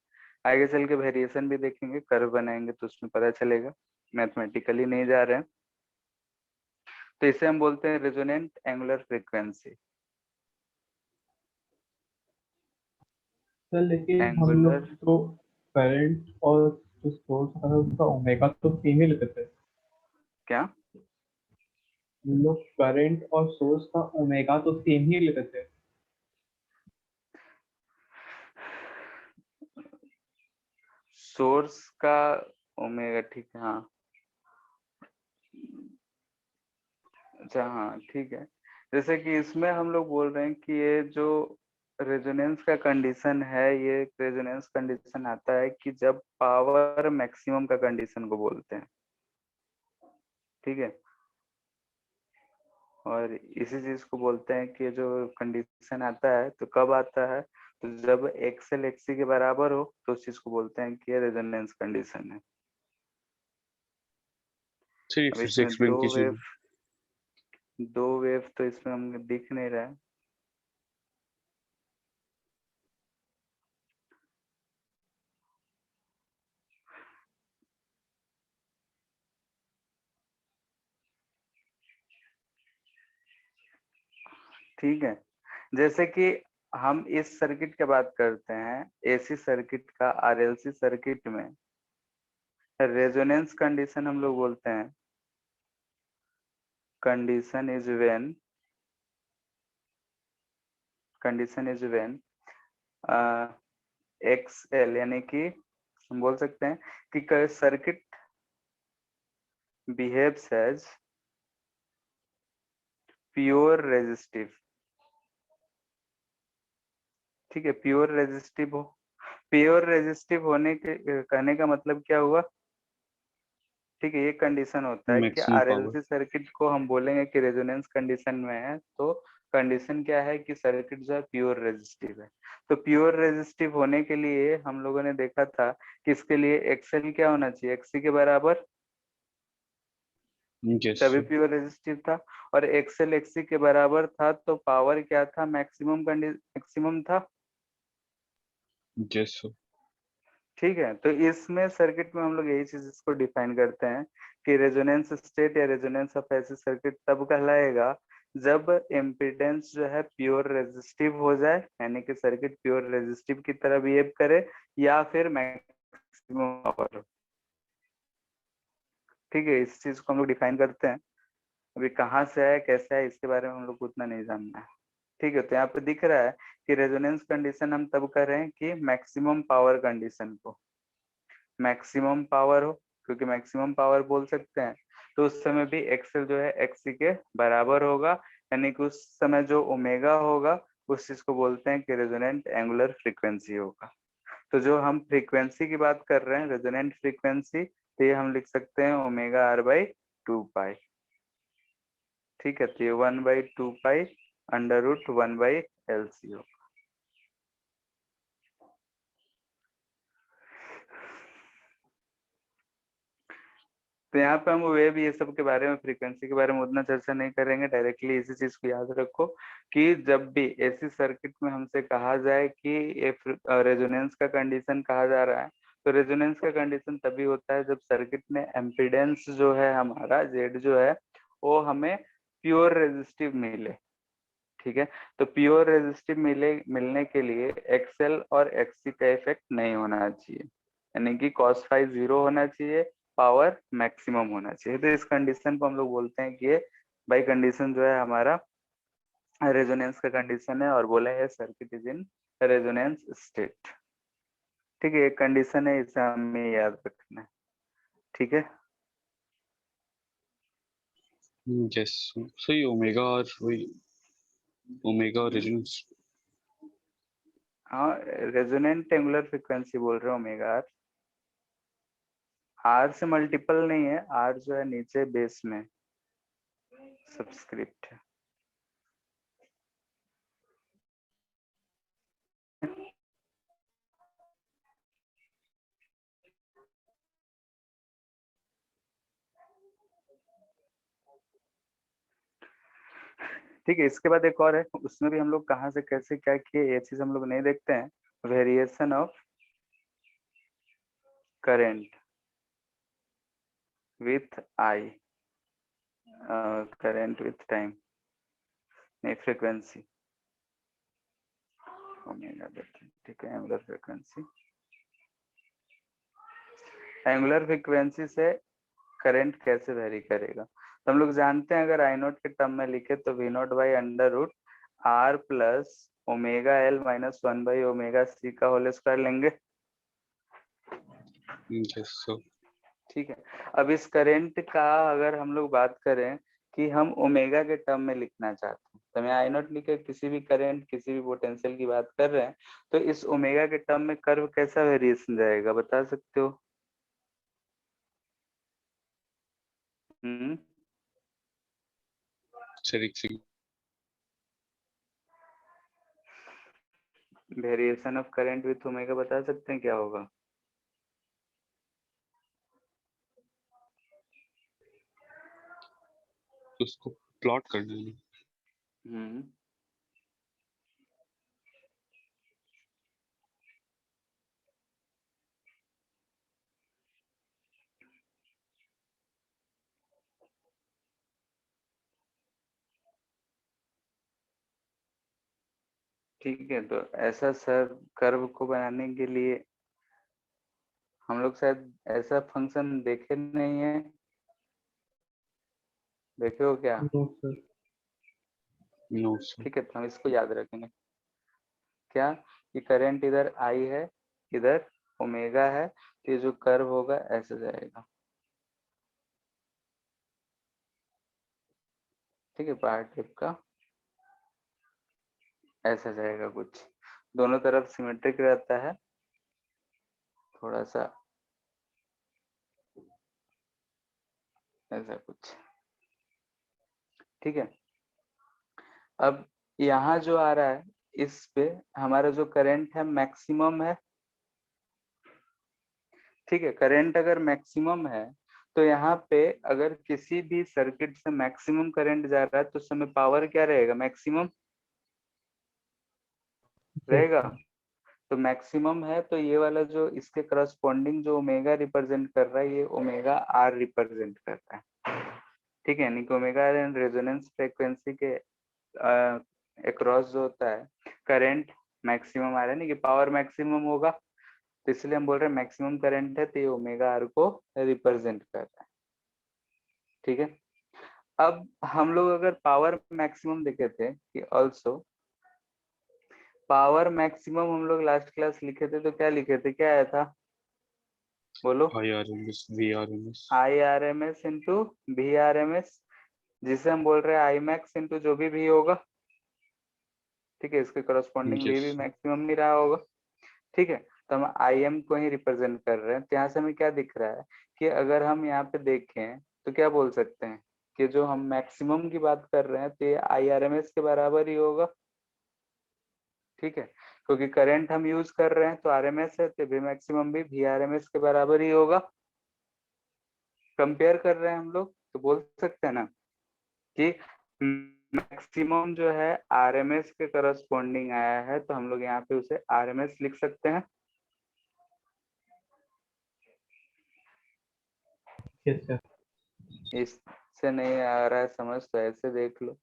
आगे चल के वेरिएशन भी देखेंगे, कर्व बनाएंगे तो उसमें पता चलेगा, मैथमेटिकली नहीं जा रहे हैं। तो इसे हम बोलते हैं रेजोनेंट एंगुलर फ्रीक्वेंसी। सर लेकिन हम लोग एंगुलर तो करंट और जो सोर्स है उसका ओमेगा तो सेम ही लेते थे। क्या? हम लोग करंट और सोर्स का ओमेगा तो सेम ही लेते थे। सोर्स का ओमेगा, ठीक है, हाँ, अच्छा हाँ ठीक है। जैसे कि इसमें हम लोग बोल रहे हैं कि ये जो रेजोनेंस का कंडीशन है, ये रेजोनेंस कंडीशन आता है कि जब पावर मैक्सिमम का कंडीशन को बोलते हैं। ठीक है, और इसी चीज को बोलते हैं कि जो कंडीशन आता है तो कब आता है, तो जब एक्सएल एक्सी के बराबर हो तो उस चीज को बोलते हैं कि ये रेजोनेंस कंडीशन है। चलिए अब फिर से इसमें एक्सप्लेन कीजिए। दो वेव तो इसमें हम दिख नहीं रहा है। ठीक है, जैसे कि हम इस सर्किट की बात करते हैं, एसी सर्किट का आरएलसी सर्किट में रेजोनेंस कंडीशन हम लोग बोलते हैं, कंडीशन इज व्हेन एक्सएल, यानी कि हम बोल सकते हैं कि circuit behaves as pure resistive. ठीक है, प्योर रेजिस्टिव होने के कहने का मतलब क्या हुआ? ठीक है, ये कंडीशन होता है कि मैक्सिमम पावर। आरएलसी सर्किट को हम बोलेंगे कि रेजोनेंस कंडीशन में है, तो कंडीशन क्या है कि सर्किट जो है प्योर रेजिस्टिव है। तो प्योर रेजिस्टिव होने के लिए हम लोगों ने देखा था कि इसके लिए एक्सएल क्या होना चाहिए, एक्सी के बराबर, यस तभी सर। प्योर रेजिस्टिव था। और एक्सएल एक्सी के बराबर था तो पावर क्या था, मैक्सिमम था। Yes sir. ठीक है, तो इसमें सर्किट में हम लोग यही चीज इसको डिफाइन करते हैं कि रेजोनेंस स्टेट या रेजोनेंस ऑफ ऐसी सर्किट तब कहलाएगा जब इम्पीडेंस जो है प्योर रेजिस्टिव हो जाए, यानी कि सर्किट प्योर रेजिस्टिव की तरह बिहेव करे, या फिर मैक्सिमम पावर हो। ठीक है, इस चीज को हम लोग डिफाइन करते हैं। अभी कहाँ से है कैसे है इसके बारे में हम लोग को उतना नहीं जानना है। ठीक है, तो यहाँ पे दिख रहा है कि रेजोनेंस कंडीशन हम तब कर रहे हैं कि मैक्सिमम पावर कंडीशन को, मैक्सिमम पावर हो, क्योंकि मैक्सिमम पावर बोल सकते हैं, तो उस समय भी एक्सएल जो है एक्सी के बराबर होगा, यानी कि उस समय जो ओमेगा होगा उस चीज को बोलते हैं कि रेजोनेंट एंगुलर फ्रीक्वेंसी होगा। तो जो हम फ्रीक्वेंसी की बात कर रहे हैं, रेजोनेंट फ्रीक्वेंसी, तो ये हम लिख सकते हैं ω/2π। ठीक है, तो ये 1/2π √1/LC हो। तो यहाँ पे हम वेव ये सब के बारे में, फ्रीक्वेंसी के बारे में उतना चर्चा नहीं करेंगे, डायरेक्टली इसी चीज को याद रखो कि जब भी एसी सर्किट में हमसे कहा जाए कि ये रेजोनेंस का कंडीशन कहा जा रहा है, तो रेजोनेंस का कंडीशन तभी होता है जब सर्किट में एम्पीडेंस जो है हमारा जेड जो है वो हमें प्योर रेजिस्टिव मिले। ठीक है, तो प्योर रेजिस्टिव मिलने के लिए एक्सएल और एक्ससी का इफेक्ट नहीं होना चाहिए, यानी कि cos फाई 0 होना चाहिए, पावर मैक्सिमम होना चाहिए। तो इस कंडीशन को हम लोग बोलते हैं कि ये बाई कंडीशन जो है हमारा रेजोनेंस का कंडीशन है, और बोले है circuit is in resonance state. ठीक है, एक कंडीशन है, इसे हमें याद रखना है। ठीक है, यस सही। ओमेगा और वही ओमेगा और रेजोनेंस। हाँ, रेजोनेंट एंगुलर फ्रीक्वेंसी बोल रहे हो, ओमेगा आर से मल्टीपल नहीं है, आर जो है नीचे बेस में सब्सक्रिप्ट है। ठीक है, इसके बाद एक और है, उसमें भी हम लोग कहाँ से कैसे क्या किए ये चीज हम लोग नहीं देखते हैं। Variation of current with I, current with time, नहीं फ्रीक्वेंसी, ओमेगा ठीक है, एंगुलर फ्रीक्वेंसी। एंगुलर फ्रीक्वेंसी से करंट कैसे वेरी करेगा, तो हम लोग जानते हैं अगर आई नॉट के टर्म में लिखे तो V naught by under root R plus omega L minus 1 by omega C का होल स्क्वायर लेंगे। Yes sir. ठीक है, अब इस करंट का अगर हम लोग बात करें कि हम ओमेगा के टर्म में लिखना चाहते हैं, तो मैं आई नॉट लिखे किसी भी करंट किसी भी पोटेंशियल की बात कर रहे हैं, तो इस ओमेगा के टर्म में कर्व कैसा वेरिएशन जाएगा बता सकते हो? सर एक second, variation of current with omega बता सकते हैं क्या होगा? उसको प्लॉट करना है। हम्म ठीक है, तो ऐसा सर कर्व को बनाने के लिए हम लोग शायद ऐसा फंक्शन देखे नहीं है, देखे हो क्या? No sir. No sir. ठीक है, तो हम इसको याद रखेंगे क्या, कि करंट इधर आई है, इधर ओमेगा है, तो ये जो कर्व होगा ऐसे जाएगा। ठीक है, बार टिप का ऐसा जाएगा कुछ, दोनों तरफ सिमेट्रिक रहता है, थोड़ा सा ऐसा कुछ। ठीक है, अब यहाँ जो आ रहा है इस पे हमारा जो करंट है मैक्सिमम है। ठीक है, करंट अगर मैक्सिमम है तो यहाँ पे अगर किसी भी सर्किट से मैक्सिमम करंट जा रहा है तो उस समय पावर क्या रहेगा, मैक्सिमम रहेगा। तो मैक्सिमम है तो ये वाला जो इसके करस्पॉन्डिंग जो ओमेगा रिप्रेजेंट कर रहा है ये ओमेगा आर रिप्रेजेंट कर रहा है। ठीक है, यानी कि ओमेगा आर रेजोनेंस फ्रीक्वेंसी के अक्रॉस जो होता है करंट मैक्सिमम आ रहा है, नहीं कि पावर मैक्सिमम होगा, तो इसलिए हम बोल रहे हैं मैक्सिमम करंट है तो ये ओमेगा आर को रिप्रेजेंट कर रहा है। ठीक है, अब हम लोग अगर पावर मैक्सिमम देखे थे कि ऑल्सो पावर मैक्सिमम हम लोग लास्ट क्लास लिखे थे तो क्या लिखे थे, क्या आया था बोलो? IRMS VRMS। I R M S into V R M S, जिसे हम बोल रहे हैं आई मैक्स इंटू जो भी होगा। ठीक है, इसके करस्पॉन्डिंग वी भी यस। मैक्सिमम ही रहा होगा। ठीक है, तो हम आई एम को ही रिप्रेजेंट कर रहे हैं, तो यहाँ से हमें क्या दिख रहा है कि अगर हम यहाँ पे देखें तो क्या बोल सकते हैं कि जो हम मैक्सिमम की बात कर रहे हैं तो ये आई आर एम एस के बराबर ही होगा। ठीक है, क्योंकि करंट हम यूज कर रहे हैं तो आरएमएस है तो भी मैक्सिमम भी वी आरएमएस के बराबर ही होगा। कंपेयर कर रहे हैं हम लोग तो बोल सकते हैं ना कि मैक्सिमम जो है आरएमएस के करस्पॉन्डिंग आया है, तो हम लोग यहाँ पे उसे आरएमएस लिख सकते हैं। Yes sir. इससे नहीं आ रहा है समझ तो ऐसे देख लो,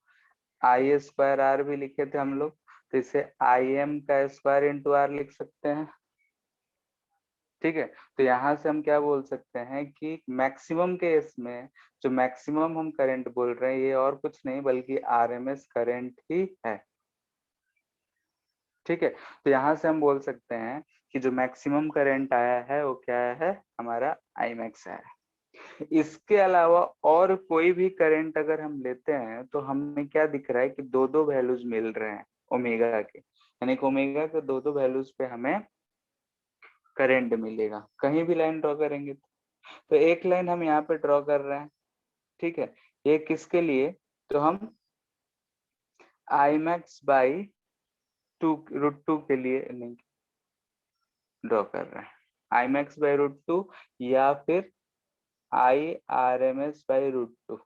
आई स्क्वायर आर भी लिखे थे हम लोग, तो इसे आई एम का स्क्वायर इंटू आर लिख सकते हैं। ठीक है, तो यहाँ से हम क्या बोल सकते हैं कि मैक्सिमम केस में जो मैक्सिमम हम करंट बोल रहे हैं ये और कुछ नहीं बल्कि आरएमएस करंट ही है। ठीक है, तो यहाँ से हम बोल सकते हैं कि जो मैक्सिमम करंट आया है वो क्या है, हमारा आई मैक्स है। इसके अलावा और कोई भी करंट अगर हम लेते हैं तो हमें क्या दिख रहा है कि दो दो वैल्यूज मिल रहे हैं ओमेगा के, यानी कि ओमेगा के दो दो वैल्यूज पे हमें करंट मिलेगा। कहीं भी लाइन ड्रॉ करेंगे तो एक लाइन हम यहाँ पे ड्रॉ कर रहे हैं। ठीक है, ये किसके लिए, तो हम आई मैक्स बाई √2 के लिए नहीं ड्रॉ कर रहे हैं, आई मैक्स बाई √2 या फिर I R M S by √2।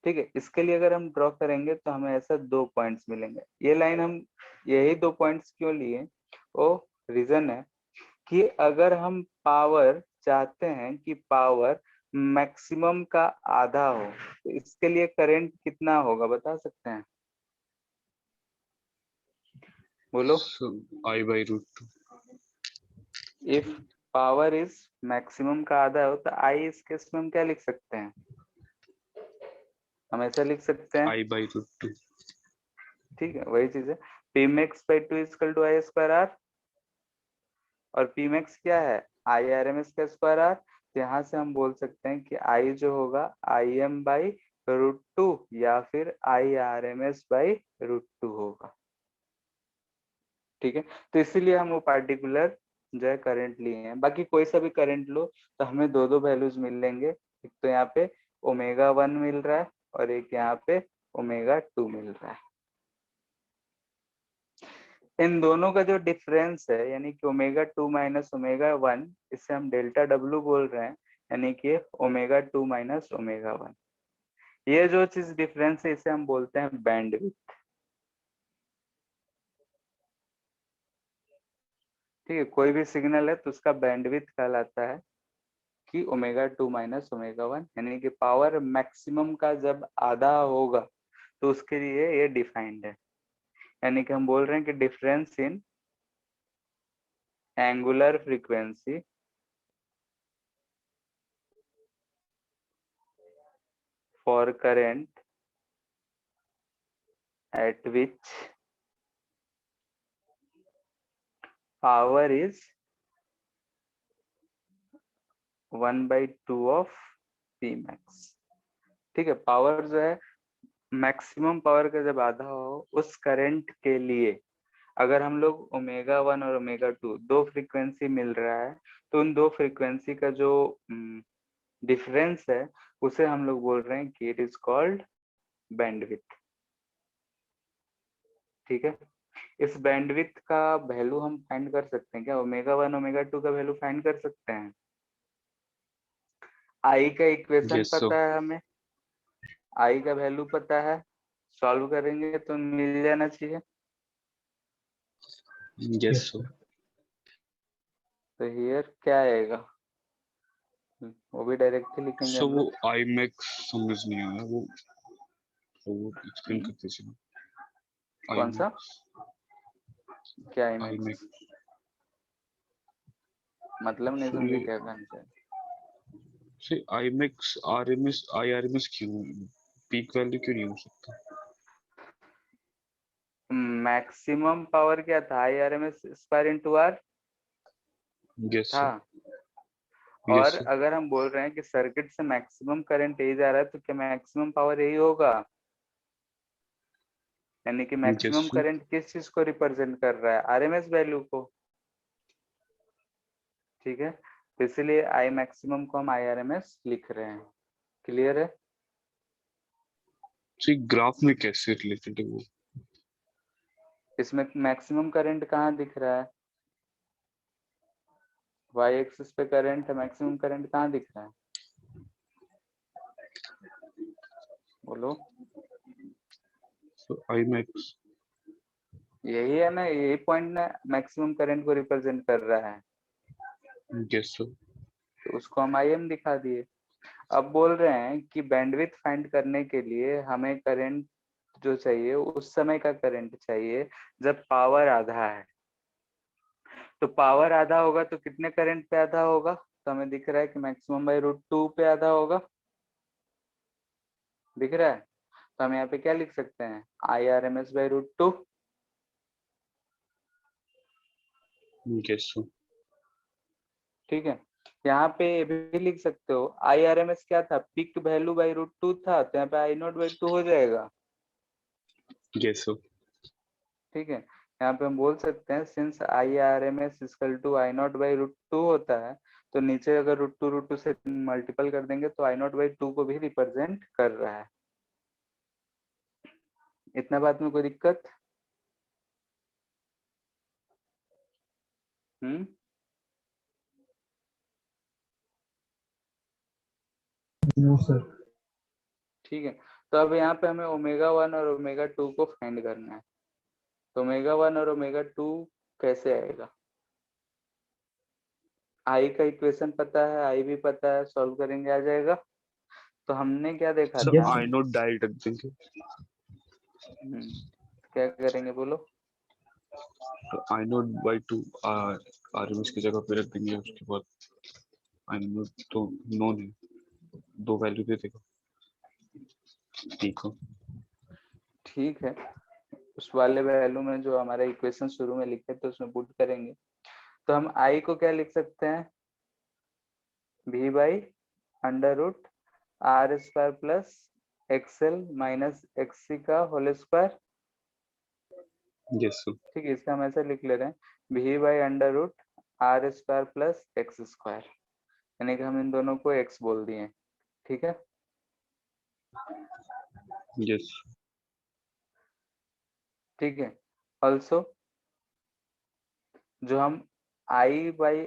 ठीक है। इसके लिए अगर हम ड्रॉ करेंगे तो हमें ऐसा 2 पॉइंट्स मिलेंगे। ये लाइन हम यही 2 पॉइंट्स क्यों लिए, वो रीजन है कि अगर हम पावर चाहते हैं कि पावर मैक्सिमम का आधा हो, तो इसके लिए करंट कितना होगा बता सकते हैं? बोलो। So I by root 2. If power is maximum का आधा हो तो आई इस केस में हम क्या लिख सकते हैं? हम ऐसा लिख सकते हैं, I by root 2. ठीक है, वही चीज है। P max by two equal to I square R, और पी मैक्स क्या है? आई आर एम एस का स्क्वायर आर। तो यहाँ से हम बोल सकते हैं कि आई जो होगा I M by root two या फिर I R M S by root two होगा, ठीक है। तो इसीलिए हम वो पार्टिकुलर जो है करंट लिए हैं। बाकी कोई सा भी करंट लो तो हमें दो दो वैल्यूज मिलेंगे। एक तो यहाँ पे ओमेगा 1 मिल रहा है और एक यहाँ पे ओमेगा 2 मिल रहा है। इन दोनों का जो डिफरेंस है यानी कि ओमेगा 2 माइनस ओमेगा 1, इसे हम डेल्टा डब्ल्यू बोल रहे हैं, यानी कि ओमेगा 2 माइनस ओमेगा 1। ये जो चीज डिफरेंस है इसे हम बोलते हैं बैंडविड्थ, ठीक है। कोई भी सिग्नल है तो उसका बैंडविड्थ कहलाता है कि ओमेगा 2 माइनस ओमेगा 1, यानी कि पावर मैक्सिमम का जब आधा होगा तो उसके लिए ये डिफाइंड है। यानी कि हम बोल रहे हैं कि difference in angular frequency for current at which power is 1/2 of P max, ठीक है। पावर जो है मैक्सिमम पावर का जब आधा हो उस करंट के लिए अगर हम लोग ओमेगा 1 और ओमेगा 2 दो फ्रीक्वेंसी मिल रहा है तो उन दो फ्रीक्वेंसी का जो डिफरेंस है उसे हम लोग बोल रहे हैं कि इट इज कॉल्ड बैंडविड्थ, ठीक है। इस बैंडविड्थ का वैल्यू हम फाइंड कर सकते हैं क्या? ओमेगा 1 ओमेगा 2 का वैल्यू फाइंड कर सकते हैं। आई का इक्वेशन Yes, so पता है हमें, आई का वैल्यू पता है, सॉल्व करेंगे तो मिल जाना चाहिए। yes, so तो हियर क्या आएगा? वो भी डायरेक्टली लिखेंगे so हम वो लोग। I max समझ नहीं आया वो एक्सप्लेन करते थे I कौन सा? max क्या I इमेक्स? max मतलब नहीं so समझे ये क्या कहना चाहिए? से I max RMS IRMS क्यों पीक वैल्यू क्यों नहीं हो सकता? मैक्सिमम पावर क्या था? I R M S square into R Yes, था। so और yes, so अगर हम बोल रहे हैं कि सर्किट से मैक्सिमम करंट यही जा रहा है तो क्या मैक्सिमम पावर यही होगा? यानी कि yes, मैक्सिमम so करंट किस चीज को रिप्रेजेंट कर रहा है? आरएमएस वैल्यू को, ठीक है। तो इसीलिए आई मैक्सिमम को हम आई आर एम एस लिख रहे हैं। क्लियर है? ग्राफ में कैसे रिलेटेड है वो? इसमें मैक्सिमम करंट कहाँ दिख रहा है? वाई एक्सिस पे करंट है, मैक्सिमम करंट कहाँ दिख रहा है? बोलो। So I max यही है ना, यही पॉइंट ना मैक्सिमम करंट को रिप्रेजेंट कर रहा है, yes, so तो उसको हम आई एम दिखा दिए। अब बोल रहे हैं कि बैंडविड्थ फाइंड करने के लिए हमें करंट जो चाहिए उस समय का करंट चाहिए जब पावर आधा है। तो पावर आधा होगा तो कितने करंट पे आधा होगा? तो हमें दिख रहा है कि मैक्सिमम बाई रूट टू पे आधा होगा, दिख रहा है। तो हम यहाँ पे क्या लिख सकते हैं? I R M S by root two, yes, so ठीक है। यहाँ पे ये भी लिख सकते हो आई आर एम एस क्या था? Peak value by root two था, तो यहाँ पे आई नॉट बाई टू हो जाएगा, yes, so ठीक है। यहाँ पे हम बोल सकते हैं since I R M S equal to I nought by root two होता है, तो नीचे अगर रूट टू से मल्टीपल कर देंगे तो आई नॉट बाई टू को भी रिप्रेजेंट कर रहा है। इतना बात में कोई दिक्कत? हम्म, नो सर। ठीक है, तो अब यहाँ पे हमें ओमेगा 1 और ओमेगा 2 को फाइंड करना है। तो ओमेगा 1 और ओमेगा 2 कैसे आएगा? आई का इक्वेशन पता है, आई भी पता है, सॉल्व करेंगे आ जाएगा। तो हमने क्या देखा सर था? आई नोट डायरेक्ट रख देंगे। क्या करेंगे बोलो? तो आई नोट बाई 2 आरएमएस की जगह पे रख देंगे, उसके बाद आई नोट तो नो नहीं, 2 वैल्यू दे देगा। ठीक है, ठीक है, उस वाले वैल्यू में जो हमारा इक्वेशन शुरू में लिखे थे उसमें पुट करेंगे। तो हम आई को क्या लिख सकते हैं? v by under root R square plus XL minus XC का होल स्क्वायर। Yes sir. ठीक है, इसका हम ऐसे लिख ले रहे हैं v by under root R square plus X square, यानी कि हम इन दोनों को x बोल दिए। ठीक है, यस ठीक है। ऑल्सो जो हम i बाई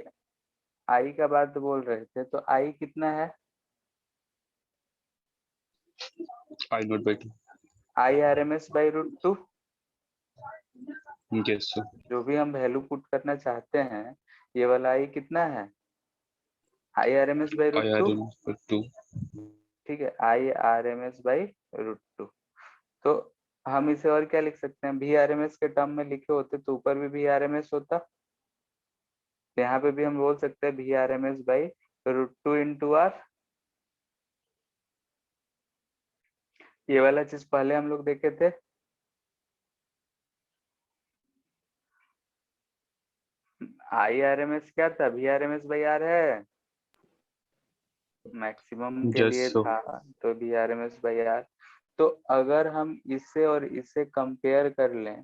आई का बात बोल रहे थे, तो i कितना है? I naught by 2। I R M S by root 2। Yes sir. जो भी हम वैल्यू पुट करना चाहते हैं, ये वाला i कितना है? I R M S by root I 2। R M by 2। ठीक है, I R M S by root 2। तो हम इसे और क्या लिख सकते हैं? वी आर एम एस के टर्म में लिखे होते तो ऊपर भी वी आर एम एस होता, तो यहाँ पे भी हम बोल सकते हैं V R M S by root 2 into R. ये वाला चीज पहले हम लोग देखे थे। आई आर एम एस क्या था? V R M S by R है, मैक्सिमम के यस लिए सर। था, तो V R M S by R. तो अगर हम इसे और इसे कंपेयर कर लें,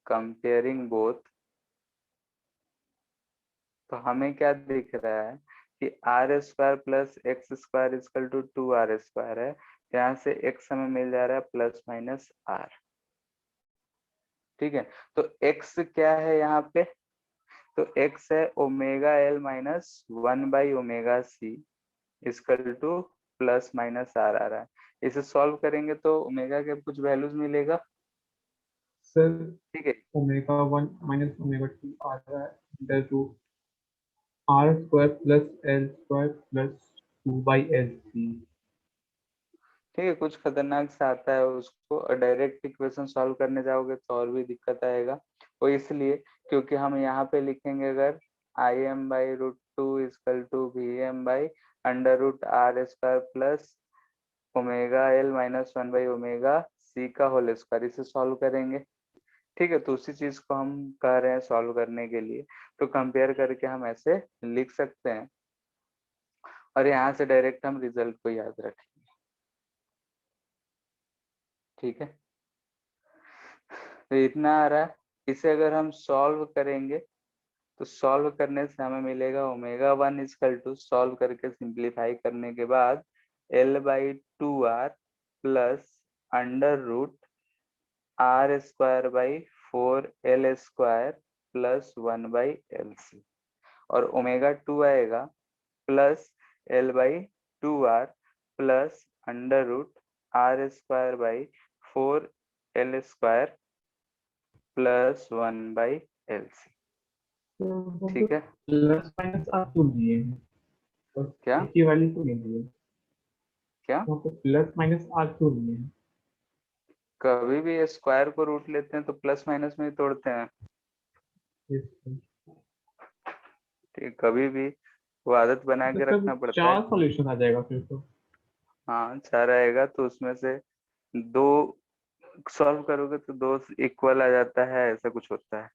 कंपेयरिंग बोथ, तो हमें क्या दिख रहा है कि R square plus X square equal to 2r square है। यहाँ से x हमें मिल जा रहा है प्लस माइनस r। ठीक है, तो x क्या है यहाँ पे? तो x है omega L minus 1 by omega C equal to plus minus r आ रहा है। इसे सॉल्व करेंगे तो ओमेगा के कुछ वैल्यूज मिलेगा। सर ठीक है, ओमेगा 1 माइनस ओमेगा 2 आ रहा है into R square plus L square plus 2 by L C. ठीक है, कुछ खतरनाक सा आता है, उसको डायरेक्ट इक्वेशन सॉल्व करने जाओगे तो और भी दिक्कत आएगा। वो इसलिए क्योंकि हम यहाँ पे लिखेंगे अगर I M by root 2 equal to V M by under root R square plus omega L minus 1 by omega C का होल स्क्वायर, इसे सॉल्व करेंगे। ठीक है, तो उसी चीज को हम कह रहे हैं सॉल्व करने के लिए। तो कंपेयर करके हम ऐसे लिख सकते हैं और यहाँ से डायरेक्ट हम रिजल्ट को याद रखेंगे। ठीक है, तो इतना आ रहा है। इसे अगर हम सॉल्व करेंगे तो सॉल्व करने से हमें मिलेगा ओमेगा 1 इजकल टू, सॉल्व करके सिंप्लीफाई करने के बाद L by 2r plus under root R square by 4l square plus 1 by L C, और ओमेगा 2 आएगा plus L by 2r plus under root R square by 4l square plus 1 by L C. ठीक है, plus minus आप क्यों दिए हैं? और क्या एक ही वैल्यू क्यों नहीं दिए? क्या वहाँ पे प्लस माइनस आर क्यों दिए हैं? कभी भी स्क्वायर को रूट लेते हैं तो प्लस माइनस में ही तोड़ते हैं। Yes, sir। ठीक, कभी भी वो आदत बना तो के सर रखना पड़ता है। 4 सॉल्यूशन आ जाएगा फिर तो। हाँ, 4 आएगा तो उसमें से 2 सॉल्व करोगे तो 2 इक्वल आ जाता है, ऐसा कुछ होता है।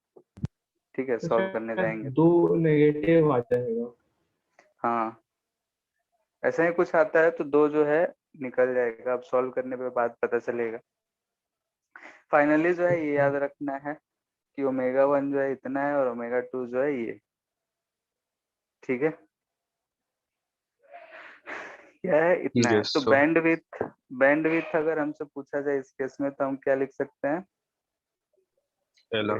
ठीक है, तो सॉल्व करने शायद जाएंगे 2 तो नेगेटिव आ जाएगा। हाँ, ऐसा ही कुछ आता है तो 2 जो है निकल जाएगा। अब सॉल्व करने पे बात पता चलेगा। फाइनली जो है ये याद रखना है कि ओमेगा 1 जो है इतना है और ओमेगा 2 जो है ये। ठीक है, क्या है? इतना है। यस तो सर। बैंडविथ अगर हमसे पूछा जाए इस केस में तो हम क्या लिख सकते हैं? L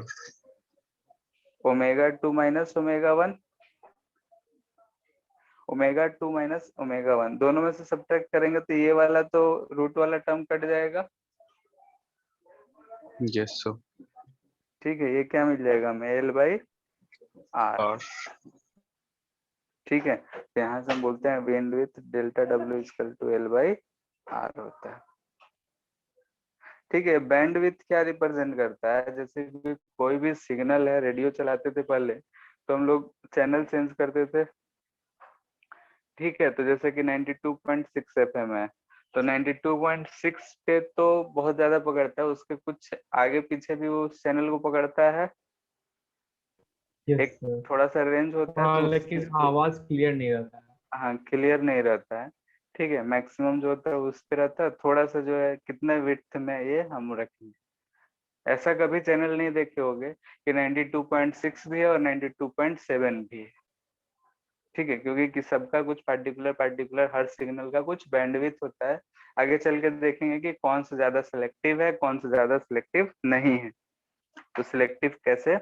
omega 2 minus omega 1। Omega 2 minus omega 1, दोनों में से सब्ट्रैक्ट करेंगे तो ये वाला तो रूट वाला टर्म कट जाएगा। Yes sir. ठीक है, ये क्या मिल जाएगा हमें, एल बाई आर। आर। ठीक है, तो यहाँ से हम बोलते हैं bandwidth delta W equal to L by R होता है। ठीक है, बैंडविड्थ क्या रिप्रेजेंट करता है, जैसे कि कोई भी सिग्नल है, रेडियो चलाते थे पहले तो हम लोग चैनल चेंज करते थे। ठीक है, तो जैसे कि 92.6 एफएम है, तो 92.6 पे तो बहुत ज्यादा पकड़ता है, उसके कुछ आगे पीछे भी वो उस चैनल को पकड़ता है। यस एक सर। थोड़ा सा रेंज होता है हाँ, तो उस लेकिन चीज को, आवाज क्लियर नहीं रहता है। हाँ क्लियर नहीं रहता है। ठीक है, मैक्सिमम जो होता है उस पे रहता है, थोड़ा सा जो है कितने विड्थ में ये हम रखेंगे। ऐसा कभी चैनल नहीं देखे होगे कि 92.6 भी है और 92.7 भी है। ठीक है, क्योंकि कि सबका कुछ पार्टिकुलर हर सिग्नल का कुछ बैंडविड्थ होता है। आगे चल के देखेंगे कि कौन सा ज्यादा सिलेक्टिव है, कौन सा ज्यादा सिलेक्टिव नहीं है। तो सिलेक्टिव कैसे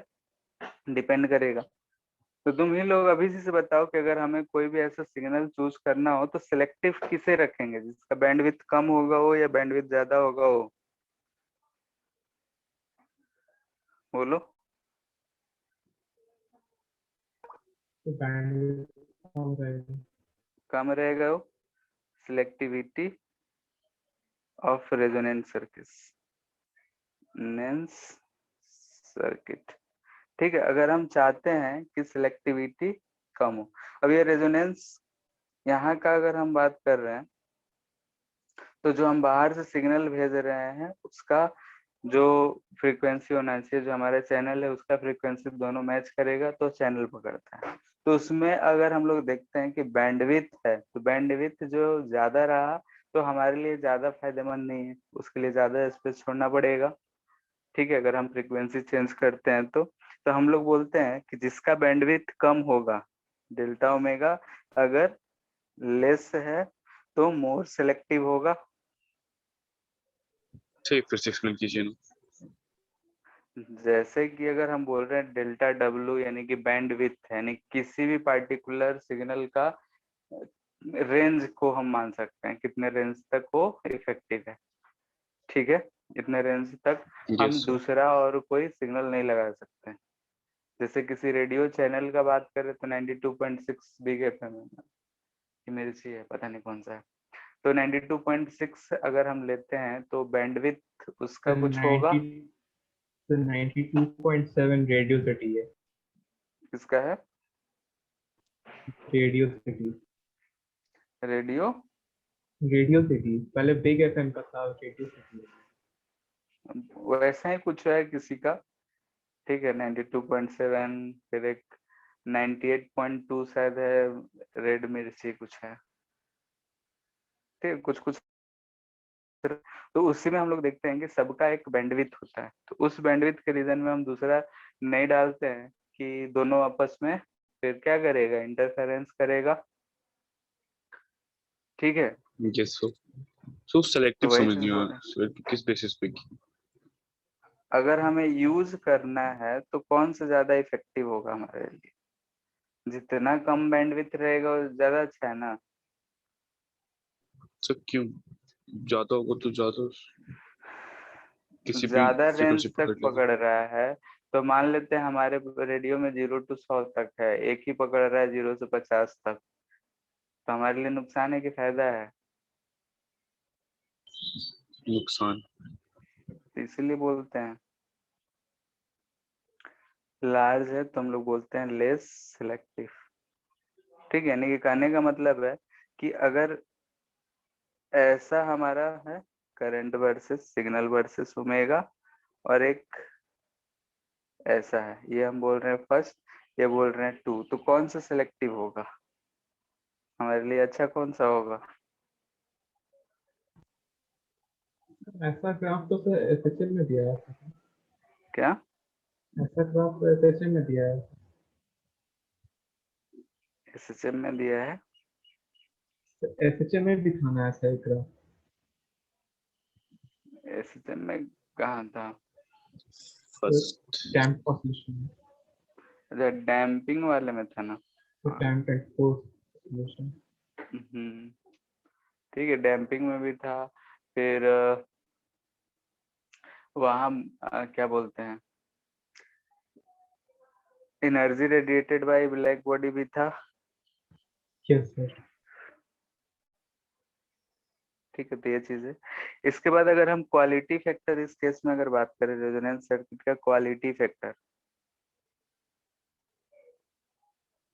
डिपेंड करेगा। तो तुम ही लोग अभी से बताओ कि अगर हमें कोई भी ऐसा सिग्नल चूज करना हो तो सिलेक्टिव किसे रखेंगे, जिसका बैंडविड्थ कम होगा हो या बैंडविड्थ ज्यादा होगा हो, बोलो। तो बैंडविड्थ कम रहेगा। कम रहेगा वो, सिलेक्टिविटी ऑफ रेजोनेंस सर्किट। ठीक है, अगर हम चाहते हैं कि सिलेक्टिविटी कम हो, अब ये रेजोनेंस यहाँ का अगर हम बात कर रहे हैं तो जो हम बाहर से सिग्नल भेज रहे हैं उसका जो फ्रीक्वेंसी होना चाहिए, जो हमारे चैनल है उसका फ्रीक्वेंसी दोनों मैच करेगा तो चैनल पकड़ता है। तो उसमें अगर हम लोग देखते हैं कि बैंडविड्थ है तो बैंडविड्थ जो ज्यादा रहा तो हमारे लिए ज्यादा फायदेमंद नहीं है, उसके लिए ज्यादा स्पेस छोड़ना पड़ेगा। ठीक है, अगर हम फ्रीक्वेंसी चेंज करते हैं तो हम लोग बोलते हैं कि जिसका बैंडविड्थ कम होगा, डेल्टा ओमेगा अगर लेस है तो मोर सेलेक्टिव होगा। ठीक, फिर से एक्सप्लेन कीजिए ना। जैसे कि अगर हम बोल रहे हैं डेल्टा डब्ल्यू यानी कि बैंड विड्थ, यानी किसी भी पार्टिकुलर सिग्नल का रेंज को हम मान सकते हैं कितने रेंज तक वो इफेक्टिव है। ठीक है, इतने रेंज तक हम यस सर। दूसरा और कोई सिग्नल नहीं लगा सकते। जैसे किसी रेडियो चैनल का बात करें तो 92.6 बिग एफएम है, मिर्ची है, पता नहीं कौन सा है। तो 92.6 अगर हम लेते हैं तो बैंडविड्थ उसका कुछ होगा। 90 तो 92.7 रेडियो सिटी है। किसका है, radio city. Radio, radio city पहले बिग एफएम का था, रेडियो सिटी। वैसा ही कुछ है किसी का। ठीक है, 92.7, फिर एक 98.2 शायद है, रेड मिर्ची कुछ है। ठीक है, कुछ कुछ। तो उसी में हम लोग देखते हैं कि सबका एक बैंडविड्थ होता है, तो उस बैंडविड्थ के रीजन में हम दूसरा नहीं डालते हैं कि दोनों आपस में फिर क्या करेगा, इंटरफेरेंस करेगा। ठीक है, यस सर। सो तो सेलेक्टिव वही समझ चीज नहीं बोल आया, रहे हैं। सेलेक्टिव किस बेसिस पे की? अगर हमें यूज करना है तो कौन सा ज्यादा इफेक्टिव होगा हमारे लिए, जितना कम बैंडविड्थ रहेगा वो ज्यादा अच्छा है ना। सर क्यों? ज्यादा होगा तो ज्यादा किसी भी ज्यादा रेंज फ्रीक्वेंसी तक पकड़ लेगा। पकड़ रहा है तो मान लेते हैं हमारे रेडियो में 0 to 100 तक है, एक ही पकड़ रहा है 0 से 50 तक, तो हमारे लिए नुकसान है कि फायदा है। नुकसान। तो इसीलिए बोलते हैं लार्ज है तो हम लोग बोलते हैं लेस सिलेक्टिव। ठीक है, यानी कि कहने का मतलब है कि अगर ऐसा हमारा है current versus signal versus omega, और एक ऐसा है, ये हम बोल रहे हैं फर्स्ट, ये बोल रहे हैं टू, तो कौन सा सिलेक्टिव होगा हमारे लिए, अच्छा कौन सा होगा। ऐसा ग्राफ तो सर एसएचएम में दिया है। क्या, ऐसा ग्राफ तो एसएचएम में दिया है। एसएचएम में दिया है, एसएचएम में भी दिखाना है ऐसा एक ग्राफ। एसएचएम में कहाँ था, फर्स्ट। डैम्प ऑसिलेशन। अच्छा डैम्पिंग वाले में था ना। तो हाँ, डैम्प एक्सपोज solution. ठीक है, डैम्पिंग में भी था, फिर वहाँ क्या बोलते हैं, energy radiated by black body भी था। Yes, sir. ठीक है, तो ये चीज है। इसके बाद अगर हम क्वालिटी फैक्टर, इस केस में अगर बात करें रेजोनेंस सर्किट का क्वालिटी फैक्टर,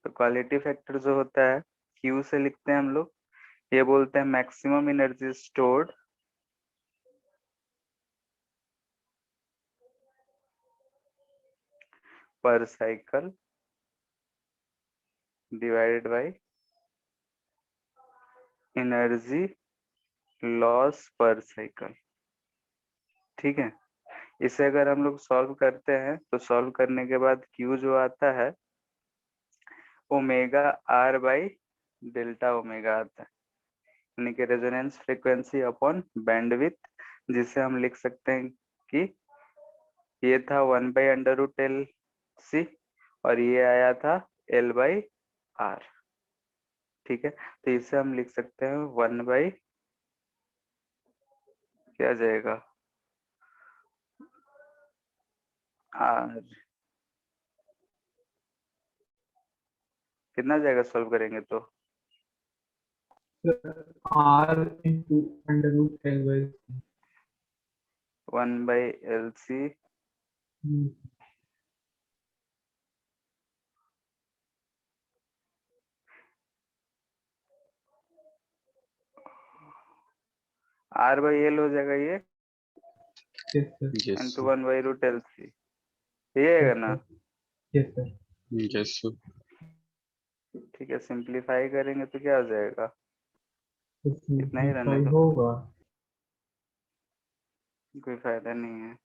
तो क्वालिटी फैक्टर जो होता है Q से लिखते हैं हम लोग, ये बोलते हैं मैक्सिमम एनर्जी स्टोर्ड पर cycle divided by energy loss पर साइकिल। ठीक है, इसे अगर हम लोग सॉल्व करते हैं तो सॉल्व करने के बाद Q जो आता है omega R by delta omega आता है, यानी कि रेजोनेंस फ्रीक्वेंसी अपॉन बैंडविड्थ, जिसे हम लिख सकते हैं कि ये था 1/√LC और ये आया था L/R। ठीक है, तो इसे हम लिख सकते हैं 1/, क्या जाएगा, R। कितना जाएगा सॉल्व करेंगे तो? R into under root L by C. 1/LC R/L हो जाएगा ये, Yes, sir. Yes, into sir. 1/√LC, ये आएगा ना? Yes, sir. Yes, sir. ठीक है, सिंप्लीफाई करेंगे तो क्या हो जाएगा, इतना ही रहने Simplify दो, होगा. कोई फायदा नहीं है।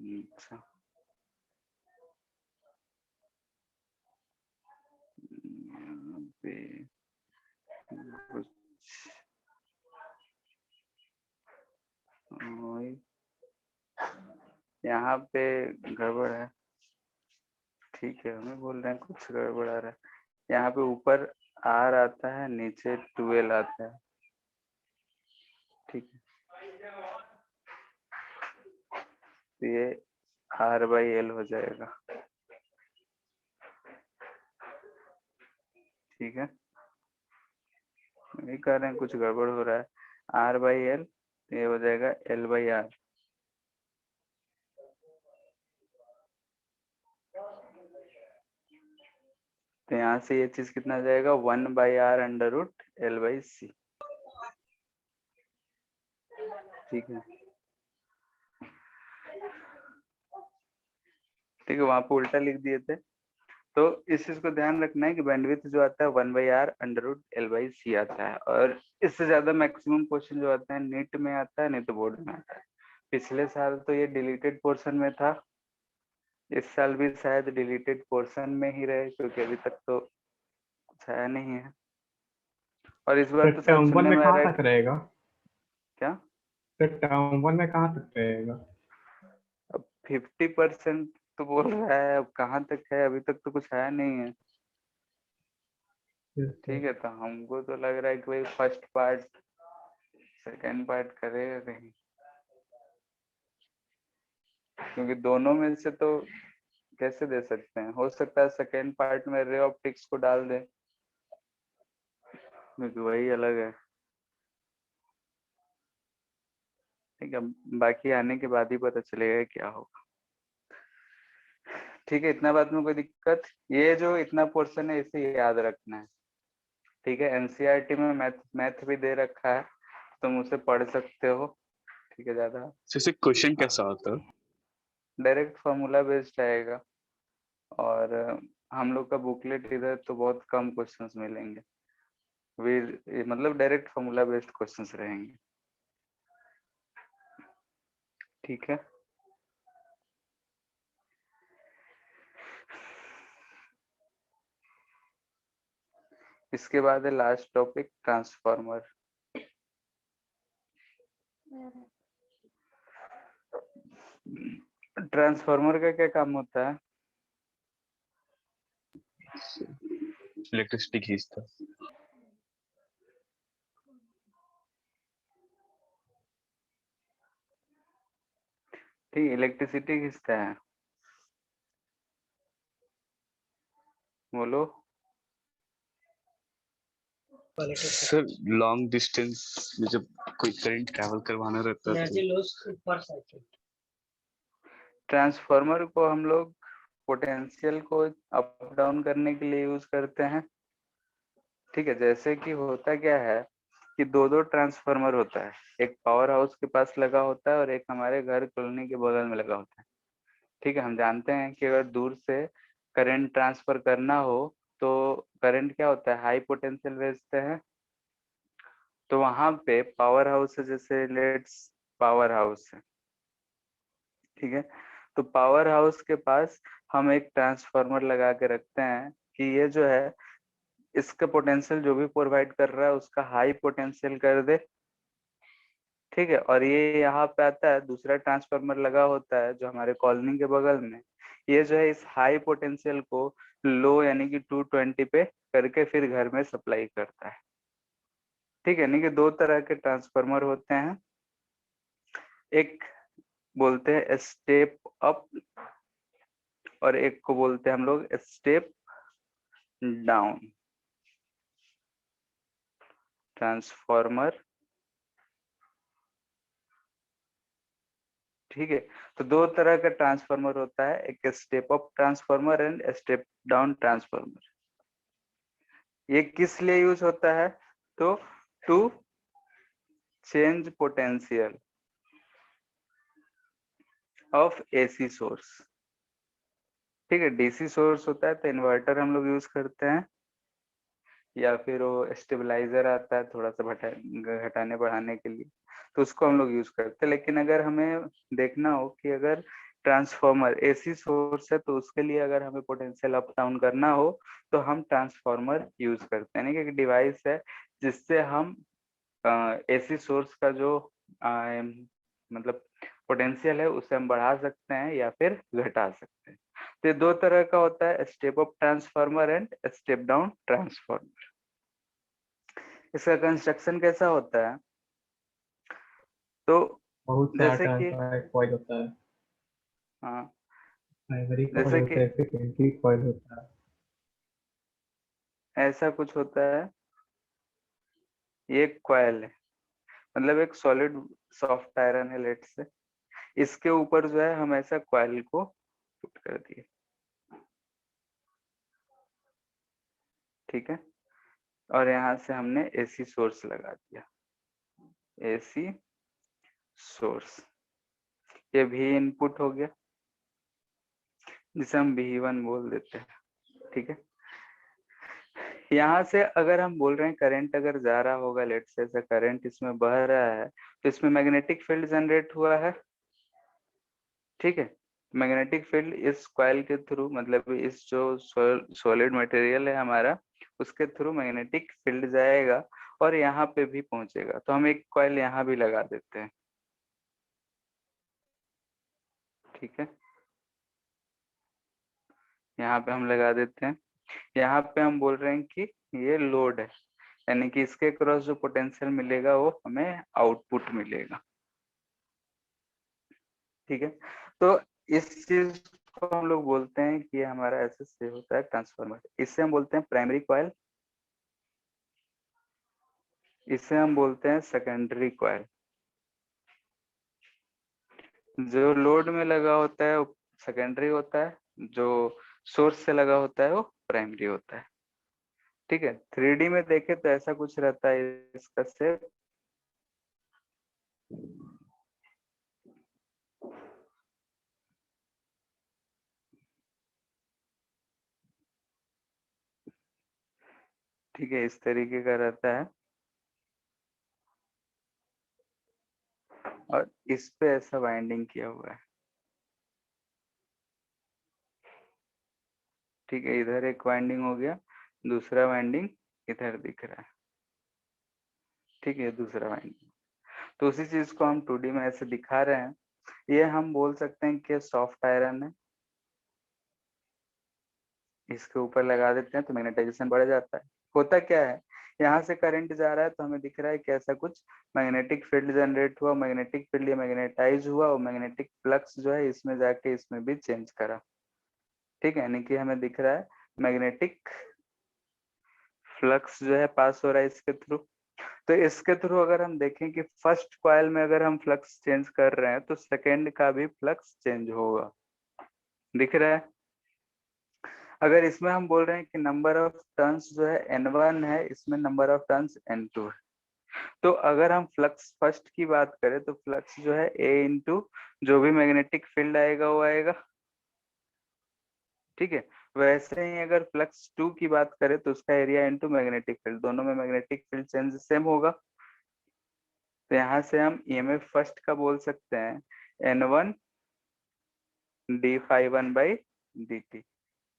अच्छा, यहाँ पे कुछ यहाँ पे गड़बड़ है। ठीक है, हमें बोल रहे हैं कुछ गड़बड़ आ रहा है। यहाँ पे ऊपर R आता है, नीचे 12 आता है। ठीक है, तो ये R/L हो जाएगा। ठीक है, नहीं कर रहे हैं, कुछ गड़बड़ हो रहा है। R/L, ये हो जाएगा L/R। तो यहाँ से ये चीज कितना जाएगा, 1/R√L/C। ठीक है, ठीक है, वहां पे उल्टा लिख दिए थे, तो इस चीज को ध्यान रखना है कि बैंडविड्थ जो आता है 1/R√L/C आता है, और इससे ज्यादा मैक्सिमम क्वेश्चन जो आता है नीट में आता है, नहीं तो बोर्ड में आता है। पिछले साल तो ये डिलीटेड पोर्शन में था, इस साल भी शायद डिलीटेड पोर्शन में ही रहे, क्योंकि अभी तक तो कुछ आया नहीं है। और इस बार तो शायद टर्म 1 सुनने में में आ रहा कहाँ है, तक रहेगा? क्या टर्म 1 में कहाँ तक रहेगा? अब 50% तो बोल रहा है, अब कहाँ तक है, अभी तक तो कुछ आया नहीं है। Yes, sir. ठीक है, तो हमको तो लग रहा है कि भाई फर्स्ट पार्ट सेकेंड पार्ट करेगा कहीं, क्योंकि दोनों में से तो कैसे दे सकते हैं, हो सकता है सेकेंड पार्ट में रे ऑप्टिक्स को डाल दे, क्योंकि वही अलग है। ठीक है, बाकी आने के बाद ही पता चलेगा क्या होगा। ठीक है, इतना बात में कोई दिक्कत, ये जो इतना पोर्शन है इसे याद रखना है। ठीक है, एनसीईआरटी में मैथ भी दे रखा है, तुम उसे पढ़ सकते हो। ठीक है, ज्यादा जैसे क्वेश्चन कैसा आता है? डायरेक्ट फॉर्मूला बेस्ड आएगा, और हम लोग का बुकलेट इधर तो बहुत कम क्वेश्चंस मिलेंगे, वे मतलब डायरेक्ट फॉर्मूला बेस्ड क्वेश्चंस रहेंगे। ठीक है, इसके बाद है लास्ट टॉपिक ट्रांसफार्मर। ट्रांसफार्मर का क्या काम होता है? इलेक्ट्रिसिटी खींचता। ठीक, इलेक्ट्रिसिटी खींचता है। बोलो। सर लॉन्ग डिस्टेंस में जब कोई करंट ट्रैवल करवाना रहता है तो ट्रांसफार्मर को हम लोग पोटेंशियल को अप डाउन करने के लिए यूज करते हैं। ठीक है, जैसे कि होता क्या है कि दो दो ट्रांसफार्मर होता है, एक पावर हाउस के पास लगा होता है और एक हमारे घर कॉलोनी के बगल में लगा होता है। ठीक है, हम जानते हैं कि अगर दूर से करंट ट्रांसफर करना हो तो करंट क्या होता है, हाई पोटेंशियल भेजते हैं। तो वहां पे पावर हाउस है, जैसे लेट्स पावर हाउस है। ठीक है, तो पावर हाउस के पास हम एक ट्रांसफार्मर लगा के रखते हैं कि ये जो है इसका पोटेंशियल जो भी प्रोवाइड कर रहा है उसका हाई पोटेंशियल कर दे। ठीक है, और ये यहाँ पे आता है, दूसरा ट्रांसफार्मर लगा होता है जो हमारे कॉलोनी के बगल में, ये जो है इस हाई पोटेंशियल को लो यानी कि 220 पे करके फिर घर में सप्लाई करता है। ठीक है, यानी कि दो तरह के ट्रांसफार्मर होते हैं, एक बोलते हैं स्टेप अप और एक को बोलते हैं हम लोग स्टेप डाउन ट्रांसफार्मर। ठीक है, तो दो तरह का ट्रांसफार्मर होता है, एक step up transformer and step down transformer. ये किस लिए यूज होता है? तो to change potential of AC source. ठीक है, डीसी सोर्स होता है तो इन्वर्टर हम लोग यूज करते हैं, या फिर वो स्टेबलाइजर आता है थोड़ा सा घटाने बढ़ाने के लिए, तो उसको हम लोग यूज करते हैं। लेकिन अगर हमें देखना हो कि अगर ट्रांसफार्मर एसी सोर्स है तो उसके लिए अगर हमें पोटेंशियल अप डाउन करना हो तो हम ट्रांसफार्मर यूज करते हैं, यानी कि डिवाइस है जिससे हम एसी सोर्स का जो मतलब पोटेंशियल है उसे हम बढ़ा सकते हैं या फिर घटा सकते हैं। तो ये दो तरह का होता है, step up transformer and step down transformer. इसका कंस्ट्रक्शन कैसा होता है? तो बहुत सारा जैसे कि ट्रांसफार्मर कॉइल होता है, हाँ, प्राइमरी कॉइल जैसे कि होता है, सेकेंडरी कॉइल होता है। ऐसा कुछ होता है, ये एक कॉइल है, मतलब एक सॉलिड सॉफ्ट आयरन है लेट से, इसके ऊपर जो है हम ऐसा कॉइल को पुट कर दिए। ठीक है, और यहाँ से हमने एसी सोर्स लगा दिया, एसी सोर्स, ये भी इनपुट हो गया जिसे हम V1 बोल देते हैं। ठीक है, यहाँ से अगर हम बोल रहे हैं करंट अगर जा रहा होगा, लेट से ऐसा करंट इसमें बह रहा है तो इसमें मैग्नेटिक फील्ड जनरेट हुआ है। ठीक है, मैग्नेटिक फील्ड इस कॉइल के थ्रू, मतलब इस जो सॉलिड मटेरियल है हमारा, उसके थ्रू मैग्नेटिक फील्ड जाएगा और यहाँ पे भी पहुंचेगा। तो हम एक कॉइल यहाँ भी लगा देते हैं। ठीक है, यहाँ पे हम लगा देते हैं। यहाँ पे हम बोल रहे हैं कि ये लोड है, यानी कि इसके क्रॉस जो पोटेंशियल मिलेगा वो हमें आउटपुट मिलेगा। ठीक है, तो इस चीज को हम लोग बोलते हैं कि हमारा ऐसे से होता है ट्रांसफार्मर। इससे हम बोलते हैं प्राइमरी कॉइल, इसे हम बोलते हैं सेकेंडरी कॉइल। जो लोड में लगा होता है वो सेकेंडरी होता है, जो सोर्स से लगा होता है वो प्राइमरी होता है। ठीक है, 3D में देखे तो ऐसा कुछ रहता है इसका शेप। ठीक है, इस तरीके का रहता है और इस पे ऐसा बाइंडिंग किया हुआ है। ठीक है, इधर एक वाइंडिंग हो गया, दूसरा वाइंडिंग इधर दिख रहा है। ठीक है, दूसरा वाइंडिंग। तो उसी चीज को हम 2D में ऐसे दिखा रहे हैं। ये हम बोल सकते हैं कि सॉफ्ट आयरन है, इसके ऊपर लगा देते हैं तो मैग्नेटाइजेशन बढ़ जाता है। होता क्या है, यहाँ से करंट जा रहा है तो हमें दिख रहा है कि ऐसा कुछ मैग्नेटिक फील्ड जनरेट हुआ, मैग्नेटिक फील्ड या मैग्नेटाइज हुआ और मैग्नेटिक फ्लक्स जो है इसमें जाके इसमें भी चेंज करा। ठीक है, यानी कि हमें दिख रहा है मैग्नेटिक फ्लक्स जो है पास हो रहा है इसके थ्रू। तो इसके थ्रू अगर हम देखें कि फर्स्ट कॉइल में अगर हम फ्लक्स चेंज कर रहे हैं तो सेकेंड का भी फ्लक्स चेंज होगा, दिख रहा है। अगर इसमें हम बोल रहे हैं कि नंबर ऑफ टर्न्स जो है N1 है, इसमें नंबर ऑफ टर्न्स N2 है, तो अगर हम फ्लक्स फर्स्ट की बात करें तो फ्लक्स जो है A इंटू जो भी मैग्नेटिक फील्ड आएगा वो आएगा। ठीक है, वैसे ही अगर फ्लक्स 2 की बात करें तो उसका एरिया इंटू मैग्नेटिक फील्ड, दोनों में मैग्नेटिक फील्ड चेंज सेम होगा। तो यहाँ से हम EMF फर्स्ट का बोल सकते हैं N1 d∅1/dt।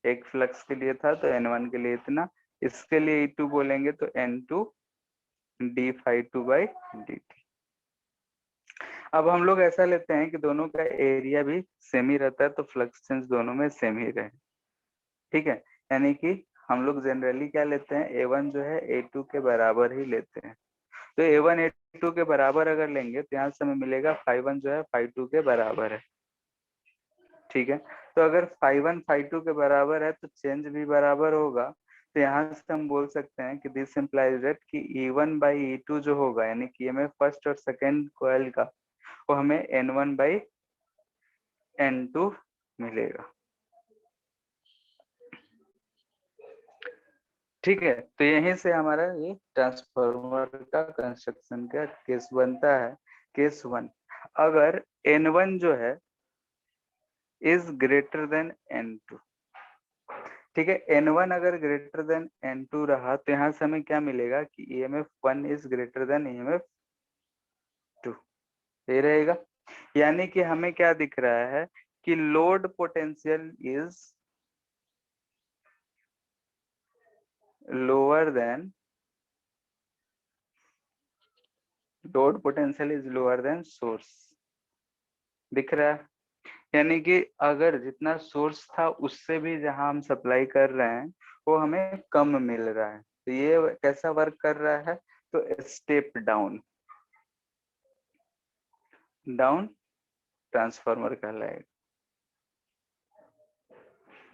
एक फ्लक्स के लिए था तो N1 के लिए इतना, इसके लिए E2 बोलेंगे तो N2 d∅2/dt। अब हम लोग ऐसा लेते हैं कि दोनों का एरिया भी सेम ही रहता है तो फ्लक्स चेंज दोनों में सेम ही रहे। ठीक है, यानी कि हम लोग जनरली क्या लेते हैं, A1 जो है A2 के बराबर ही लेते हैं। तो A1 A2 के बराबर अगर लेंगे तो यहाँ से हमें मिलेगा ∅1 जो है ∅2 के बराबर है। ठीक है, तो अगर ∅1 ∅2 के बराबर है तो चेंज भी बराबर होगा। तो यहाँ से हम बोल सकते हैं कि दिस इम्प्लाइज दैट कि E1/E2 जो होगा, यानी कि EMF फर्स्ट और सेकेंड कॉइल का, वो हमें N1/N2 मिलेगा। ठीक है, तो यहीं से हमारा ये ट्रांसफार्मर का कंस्ट्रक्शन का केस बनता है। केस 1, अगर N1 जो है इज ग्रेटर देन N2। ठीक है, N1 अगर ग्रेटर देन N2 रहा तो यहाँ से हमें क्या मिलेगा कि EMF 1 is greater than EMF 2, ये रहेगा। यानी कि हमें क्या दिख रहा है कि load potential is lower than source, दिख रहा है। यानी कि अगर जितना सोर्स था उससे भी जहां हम सप्लाई कर रहे हैं वो हमें कम मिल रहा है। तो ये कैसा वर्क कर रहा है, तो स्टेप डाउन ट्रांसफार्मर कहलाएगा।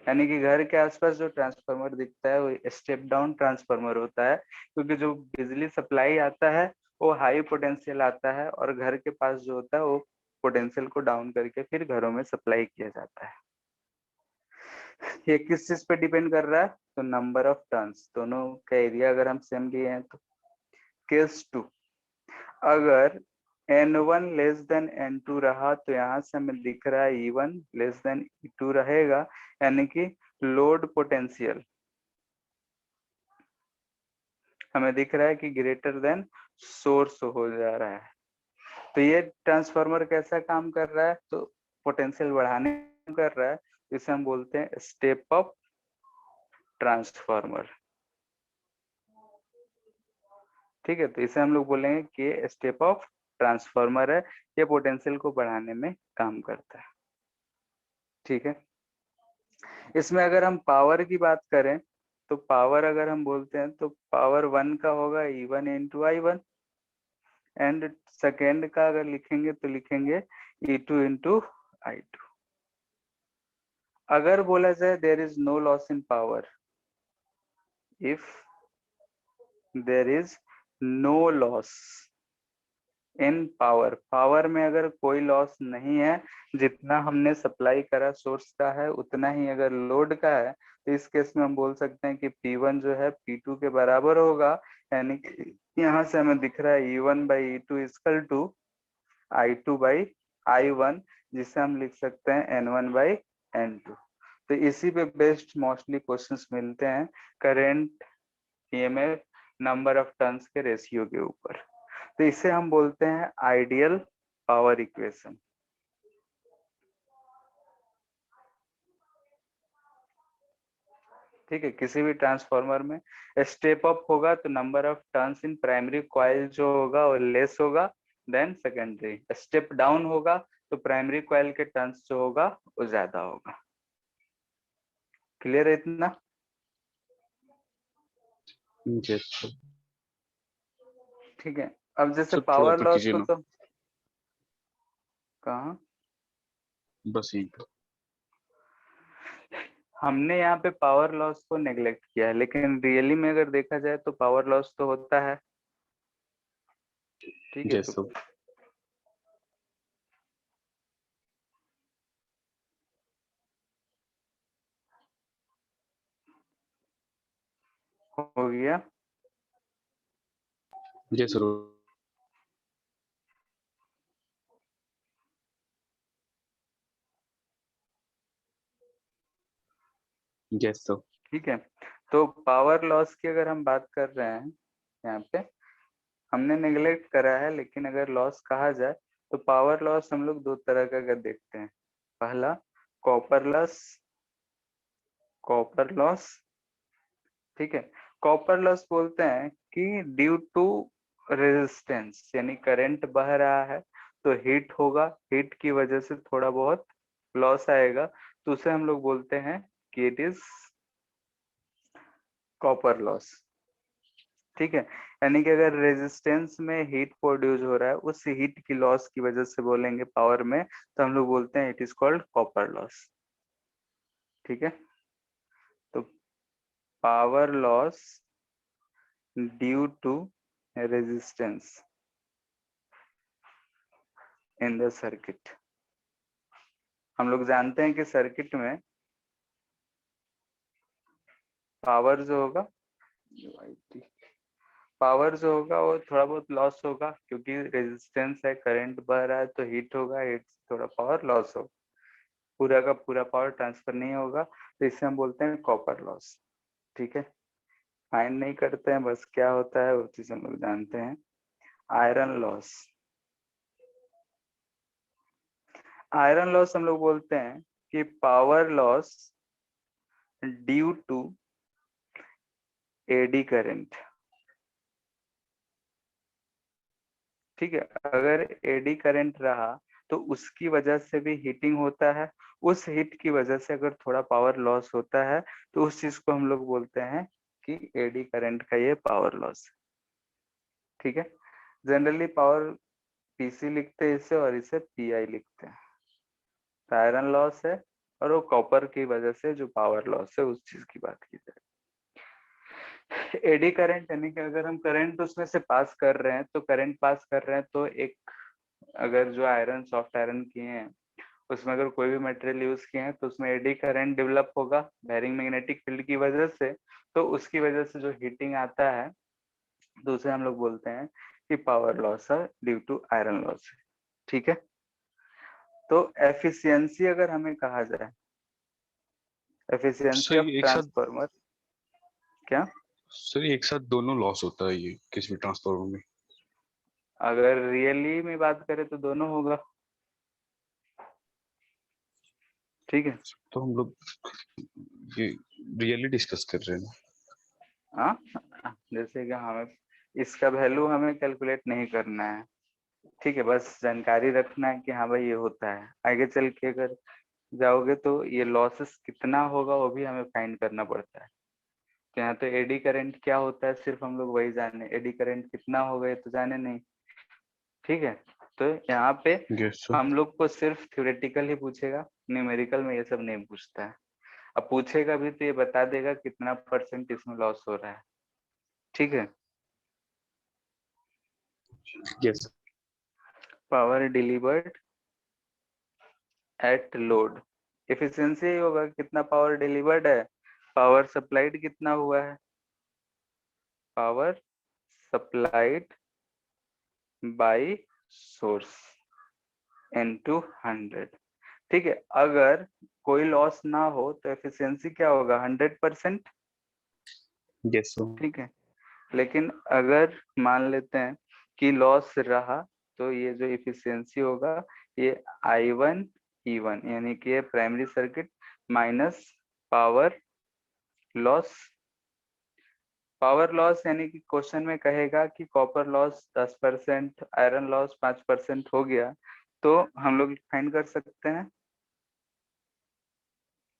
यानी कि घर के आसपास जो ट्रांसफार्मर दिखता है वो स्टेप डाउन ट्रांसफार्मर होता है, क्योंकि जो बिजली सप्लाई आता है वो हाई पोटेंशियल आता है और घर के पास जो होता है वो पोटेंशियल को डाउन करके फिर घरों में सप्लाई किया जाता है। ये किस चीज पे डिपेंड कर रहा है, तो नंबर ऑफ टर्न्स, दोनों का एरिया अगर हम सेम लिए हैं तो। केस 2, अगर N1 लेस देन N2 रहा तो यहाँ से हमें दिख रहा है E1 लेस देन E2 रहेगा, यानी कि लोड पोटेंशियल हमें दिख रहा है कि ग्रेटर देन सोर्स हो जा रहा है। तो ये ट्रांसफार्मर कैसा काम कर रहा है, तो पोटेंशियल बढ़ाने कर रहा है, इसे हम बोलते हैं स्टेप अप ट्रांसफार्मर। ठीक है, तो इसे हम लोग बोलेंगे कि स्टेप ऑफ ट्रांसफार्मर है, ये पोटेंशियल को बढ़ाने में काम करता है। ठीक है, इसमें अगर हम पावर की बात करें तो पावर अगर हम बोलते हैं तो पावर 1 का होगा E1 into I1, and second का अगर लिखेंगे तो लिखेंगे E2 इंटू I2। अगर बोला जाए there is no loss in power, if there is no loss in power, power में अगर कोई लॉस नहीं है, जितना हमने सप्लाई करा सोर्स का है उतना ही अगर लोड का है, तो इस केस में हम बोल सकते हैं कि P1 जो है P2 के बराबर होगा। यानी कि यहाँ से हमें दिख रहा है E1/E2 इक्वल टू I2/I1, जिसे हम लिख सकते हैं N1/N2। तो इसी पे बेस्ड मोस्टली क्वेश्चंस मिलते हैं। Current EMF number of turns के रेशियो के ऊपर। तो इसे हम बोलते हैं आइडियल पावर इक्वेशन। ठीक है, किसी भी ट्रांसफार्मर में स्टेप अप होगा तो number of turns in primary coil जो होगा वो लेस होगा देन सेकेंडरी। स्टेप डाउन होगा तो प्राइमरी कॉइल के टर्न्स जो होगा वो ज्यादा होगा। क्लियर है इतना? Yes sir. ठीक है, अब जैसे सर थोड़ा पावर ऊपर लॉस कीजिए को ना, तो कहाँ बस यही पे। हमने यहाँ पे पावर लॉस को नेग्लेक्ट किया है, लेकिन रियली में अगर देखा जाए तो पावर लॉस तो होता है। ठीक है, यस तो सर। हो गया। Yes sir. Yes sir. ठीक है, तो पावर लॉस की अगर हम बात कर रहे हैं यहाँ पे, हमने नेग्लेक्ट करा है, लेकिन अगर लॉस कहा जाए तो पावर लॉस हम लोग दो तरह का अगर देखते हैं। पहला कॉपर लॉस, कॉपर लॉस। ठीक है, कॉपर लॉस बोलते हैं कि ड्यू टू रेजिस्टेंस, यानी करंट बह रहा है तो हीट होगा, हीट की वजह से थोड़ा बहुत लॉस आएगा, तो उसे हम लोग बोलते हैं कि इट इज कॉपर लॉस। ठीक है, यानी कि अगर रेजिस्टेंस में हीट प्रोड्यूस हो रहा है, उस हीट की लॉस की वजह से बोलेंगे पावर में, तो हम लोग बोलते हैं it is called copper loss. ठीक है, तो power loss due to resistance in the circuit. हम लोग जानते हैं कि सर्किट में पावर जो होगा, पावर जो होगा वो थोड़ा बहुत लॉस होगा, क्योंकि रेजिस्टेंस है, करंट बह रहा है तो हीट होगा, हीट से थोड़ा पावर लॉस होगा, पूरा का पूरा पावर ट्रांसफर नहीं होगा, तो इसे हम बोलते हैं कॉपर लॉस। ठीक है, फाइंड नहीं करते हैं, बस क्या होता है वो चीज हम लोग जानते हैं। आयरन लॉस, आयरन लॉस हम लोग बोलते हैं कि power loss due to eddy current. ठीक है, अगर एडी करंट रहा तो उसकी वजह से भी हीटिंग होता है, उस हीट की वजह से अगर थोड़ा पावर लॉस होता है तो उस चीज को हम लोग बोलते हैं कि एडी करंट का ये पावर लॉस। ठीक है, जनरली पावर पीसी लिखते हैं इसे, और इसे पीआई लिखते हैं। तो आयरन लॉस है, और वो कॉपर की वजह से जो पावर लॉस है उस चीज की बात की जाए। एडी करंट यानी कि अगर हम करंट उसमें से पास कर रहे हैं, तो करंट पास कर रहे हैं तो एक, अगर जो आयरन सॉफ्ट आयरन किए हैं उसमें अगर कोई भी मटेरियल यूज किए हैं तो उसमें एडी करंट डेवलप होगा बेरिंग मैग्नेटिक फील्ड की वजह से, तो उसकी वजह से जो हीटिंग आता है तो उसे हम लोग बोलते हैं कि पावर लॉस है ड्यू टू आयरन लॉस है। ठीक है, तो एफिशिएंसी अगर हमें कहा जाए, एफिशिएंसी सर ऑफ ये एक साथ, ट्रांसफार्मर, क्या सर ये एक साथ दोनों लॉस होता है ये किसी भी ट्रांसफार्मर में? अगर रियली में बात करें तो दोनों होगा। ठीक है, तो हम लोग ये रियली डिस्कस कर रहे हैं ना? हाँ, जैसे कि हमें इसका वैल्यू हमें कैलकुलेट नहीं करना है। ठीक है, बस जानकारी रखना है कि हाँ भाई ये होता है। आगे चल के अगर जाओगे तो ये लॉसेस कितना होगा वो भी हमें फाइंड करना पड़ता है। तो यहाँ तो एडी करंट क्या होता है सिर्फ हम लोग वही जाने, एडी करंट कितना होगा ये तो जाने नहीं। ठीक है, तो यहाँ पे यस सर। हम लोग को सिर्फ थ्योरेटिकल ही पूछेगा, न्यूमेरिकल में ये सब नहीं पूछता है। अब पूछेगा भी तो ये बता देगा कितना परसेंट इसमें लॉस हो रहा है। ठीक है, yes power delivered eight load, efficiency होगा कितना पावर डिलीवर्ड है, पावर सप्लाइड कितना हुआ है, power supplied by source into 100। ठीक है, अगर कोई लॉस ना हो तो एफिशिएंसी क्या होगा, 100%। Yes sir. ठीक है, लेकिन अगर मान लेते हैं कि लॉस रहा तो ये जो इफिशियंसी होगा ये I1 E1 यानी कि ये primary circuit minus power loss. Power loss यानी कि क्वेश्चन में कहेगा कि कॉपर लॉस 10%, आयरन लॉस 5% हो गया, तो हम लोग फाइंड कर सकते हैं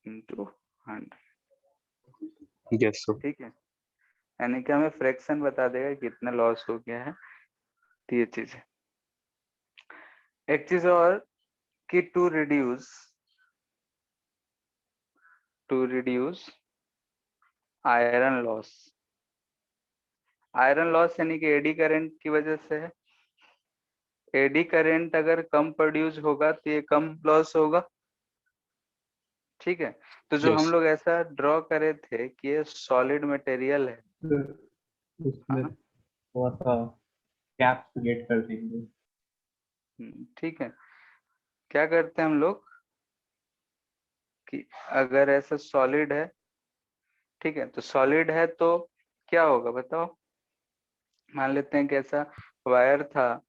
इंटू 100। Yes sir. ठीक है, यानी कि हमें फ्रैक्शन बता देगा कितना लॉस हो गया है। तो ये चीज है। एक चीज और कि to reduce iron loss. Iron loss यानी कि एडी करंट की वजह से है। एडी करंट अगर कम प्रोड्यूस होगा तो ये कम लॉस होगा। ठीक है, तो जो हम यस लोग ऐसा ड्रॉ करे थे कि ये सॉलिड मटेरियल है। उसमें हाँ, थोड़ा सा गैप क्रिएट कर देंगे। ठीक है। क्या करते हैं हम लोग कि अगर ऐसा सॉलिड है, ठीक है, तो सॉलिड है तो क्या होगा बताओ। मान लेते हैं कि ऐसा वायर था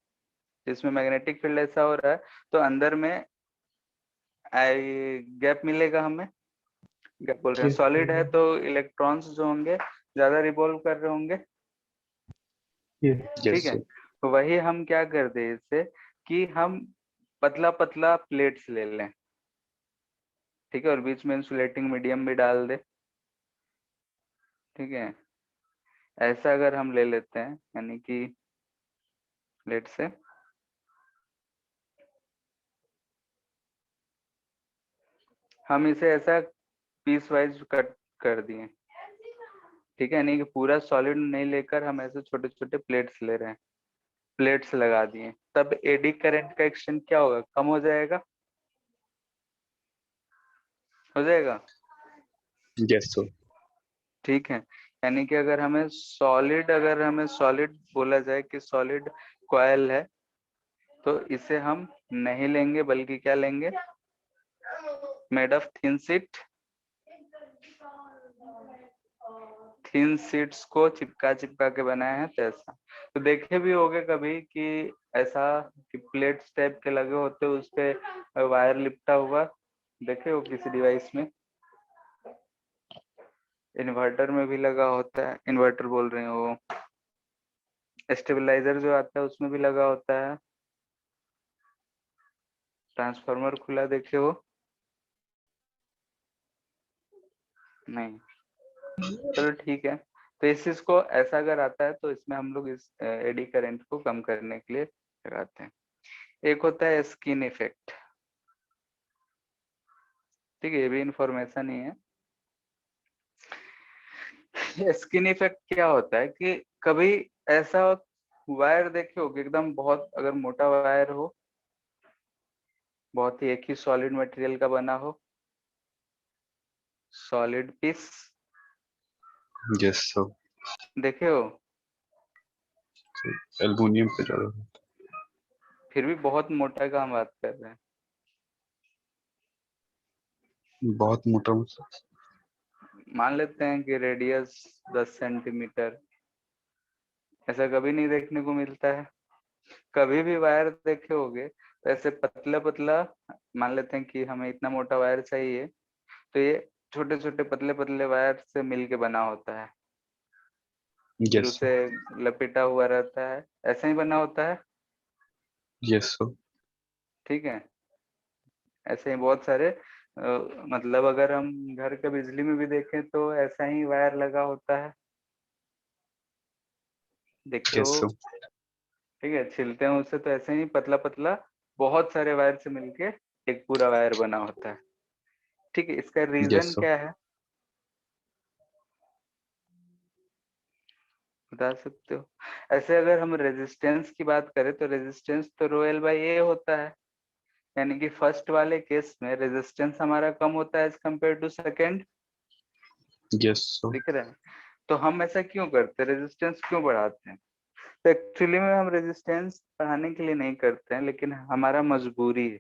जिसमें मैग्नेटिक फील्ड ऐसा हो रहा है, तो अंदर में गैप मिलेगा हमें। क्या बोल रहे हैं, Yes, सॉलिड है तो इलेक्ट्रॉन्स जो होंगे ज्यादा रिवॉल्व कर रहे होंगे। yes, ठीक यस है, सर। तो वही हम क्या कर दे इससे कि हम पतला पतला प्लेट्स ले लें। ठीक है, और बीच में इंसुलेटिंग मीडियम भी डाल दे। ठीक है, ऐसा अगर हम ले लेते हैं यानी कि प्लेट से हम इसे ऐसा पीस वाइज कट कर दिए। ठीक है, यानी कि पूरा सॉलिड नहीं लेकर हम ऐसे छोटे छोटे प्लेट्स ले रहे हैं, प्लेट्स लगा दिए, तब एडी करंट का एक्सटेंट क्या होगा, कम हो जाएगा। हो जाएगा। Yes sir. ठीक है, यानी कि अगर हमें सॉलिड बोला जाए कि सॉलिड कॉइल है, तो इसे हम नहीं लेंगे बल्कि क्या लेंगे, मेड ऑफ थिन शीट्स को चिपका चिपका के बनाए हैं। तो ऐसा तो देखे भी होगे कभी कि ऐसा कि प्लेट्स टाइप के लगे होते, उस पे वायर लिपटा हुआ, देखे हो किसी डिवाइस में। इन्वर्टर में भी लगा होता है, इन्वर्टर बोल रहे हैं वो स्टेबलाइजर जो आता है उसमें भी लगा होता है। ट्रांसफार्मर खुला देखे हो, नहीं, चलो ठीक है। तो इस चीज को ऐसा अगर आता है तो इसमें हम लोग इस एडी करंट को कम करने के लिए लगाते हैं। एक होता है स्किन इफेक्ट। ठीक है, ये भी इंफॉर्मेशन ही है। स्किन इफेक्ट क्या होता है कि कभी ऐसा वायर देखे हो कि एकदम बहुत अगर मोटा वायर हो, बहुत ही एक ही सॉलिड मटेरियल का बना हो, सॉलिड पीस, यस सर। देखे हो, एल्युमिनियम पे ज्यादा। फिर भी बहुत मोटा का हम बात कर रहे हैं। बहुत मोटा मतलब। मान लेते हैं कि रेडियस 10 सेंटीमीटर, ऐसा कभी नहीं देखने को मिलता है। कभी भी वायर देखे होगे तो ऐसे पतला पतला, मान लेते हैं कि हमें इतना मोटा वायर चाहिए, तो ये छोटे छोटे पतले पतले वायर से मिलके बना होता है, फिर यस उसे लपेटा हुआ रहता है, ऐसा ही बना होता है। Yes sir. ठीक है, ऐसे ही बहुत सारे मतलब अगर हम घर के बिजली में भी देखें तो ऐसा ही वायर लगा होता है, देखते यस हो। सर। ठीक है, छिलते हैं उसे तो ऐसे ही पतला पतला बहुत सारे वायर से मिलके एक पूरा वायर बना होता है। ठीक है, इसका रीजन यस सर। क्या है बता सकते हो। ऐसे अगर हम रेजिस्टेंस की बात करें तो रेजिस्टेंस तो रो एल बाई ए होता है, यानी कि फर्स्ट वाले केस में रेजिस्टेंस हमारा कम होता है as compared to second. Yes sir. दिख रहा है, तो हम ऐसा क्यों करते हैं, रेजिस्टेंस क्यों बढ़ाते हैं। तो एक्चुअली में हम रेजिस्टेंस बढ़ाने के लिए नहीं करते हैं, लेकिन हमारा मजबूरी है।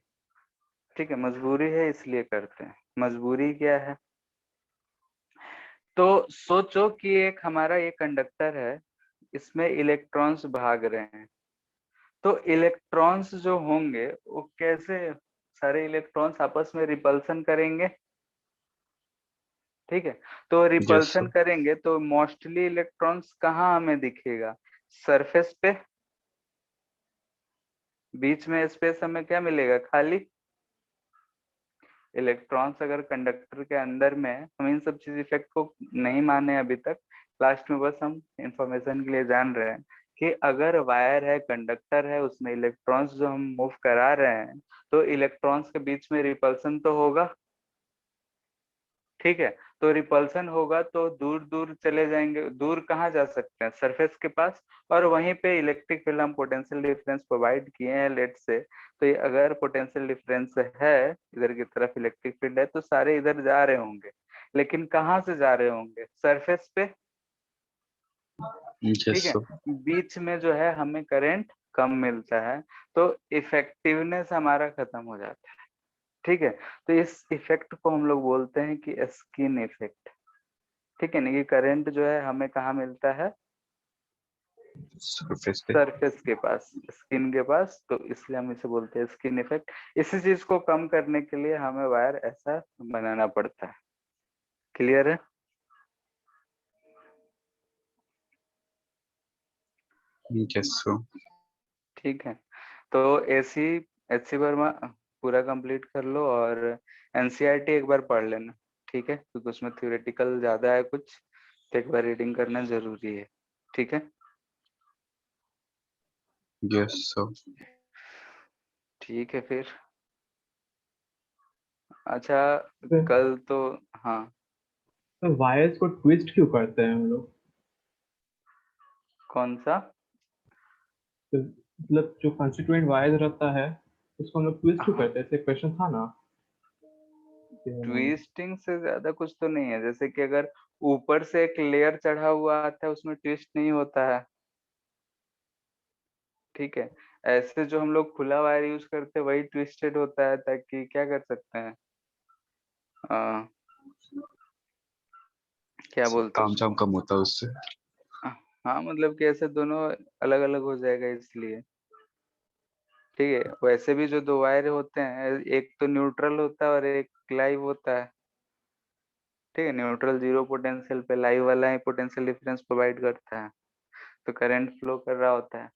ठीक है, मजबूरी है इसलिए करते हैं। मजबूरी क्या है, तो सोचो कि एक हमारा ये कंडक्टर है इसमें इलेक्ट्रॉन्स भाग रहे हैं, तो इलेक्ट्रॉन्स जो होंगे वो कैसे, सारे इलेक्ट्रॉन्स आपस में रिपल्सन करेंगे। ठीक है, तो यस रिपल्सन सर। करेंगे तो मोस्टली इलेक्ट्रॉन्स कहाँ हमें दिखेगा, सरफेस पे। बीच में स्पेस हमें क्या मिलेगा, खाली। इलेक्ट्रॉन्स अगर कंडक्टर के अंदर में, हम इन सब चीज इफेक्ट को नहीं माने अभी तक, लास्ट में बस हम इंफॉर्मेशन के लिए जान रहे हैं कि अगर वायर है, कंडक्टर है, उसमें इलेक्ट्रॉन्स जो हम मूव करा रहे हैं, तो इलेक्ट्रॉन्स के बीच में रिपल्सन तो होगा। ठीक है, तो रिपल्सन होगा तो दूर दूर चले जाएंगे। दूर कहाँ जा सकते हैं, सरफेस के पास। और वहीं पे इलेक्ट्रिक फील्ड हम पोटेंशियल डिफरेंस प्रोवाइड किए हैं लेट से, तो ये अगर पोटेंशियल डिफरेंस है, इधर की तरफ इलेक्ट्रिक फील्ड है, तो सारे इधर जा रहे होंगे। लेकिन कहाँ से जा रहे होंगे, सरफेस पे। यस ठीक है, सर। बीच में जो है हमें करंट कम मिलता है, तो इफेक्टिवनेस हमारा खत्म हो जाता है। ठीक है, तो इस इफेक्ट को हम लोग बोलते हैं कि स्किन इफेक्ट। ठीक है ना, कि करंट जो है हमें कहाँ मिलता है, सरफेस पे। सरफेस के पास, स्किन के पास, तो इसलिए हम इसे बोलते हैं स्किन इफेक्ट। इसी चीज को कम करने के लिए हमें वायर ऐसा बनाना पड़ता है। क्लियर है। Yes sir. ठीक है, तो एसी एचसी वर्मा पूरा कंप्लीट कर लो, और एनसीईआरटी एक बार पढ़ लेना। ठीक है, क्योंकि उसमें थ्योरेटिकल ज्यादा है कुछ, तो एक बार रीडिंग करना जरूरी है। ठीक है। Yes sir. ठीक है फिर। अच्छा, तो कल तो, हाँ, वायर्स को ट्विस्ट क्यों करते हैं हम लोग? कौन सा। तो मतलब जो कंस्टिट्यूएंट वायर्स रहता है उसको हम लोग ट्विस्ट क्यों हाँ, करते हैं? ऐसे क्वेश्चन था ना कि ट्विस्टिंग से ज्यादा कुछ तो नहीं है। जैसे कि अगर ऊपर से एक लेयर चढ़ा हुआ आता है, उसमें ट्विस्ट नहीं होता है। ठीक है, ऐसे जो हम लोग खुला वायर यूज करते हैं वही ट्विस्टेड होता है, ताकि क्या कर सकते हैं, आ, क्या बोलते हैं काम उसको। जाम कम होता है उससे। हाँ, मतलब कि ऐसे दोनों अलग अलग हो जाएगा इसलिए। ठीक है, वैसे भी जो दो वायर होते हैं, एक तो न्यूट्रल होता है और एक लाइव होता है। ठीक है, न्यूट्रल जीरो पोटेंशियल पे, लाइव वाला ही पोटेंशियल डिफरेंस प्रोवाइड करता है, तो करंट फ्लो कर रहा होता है।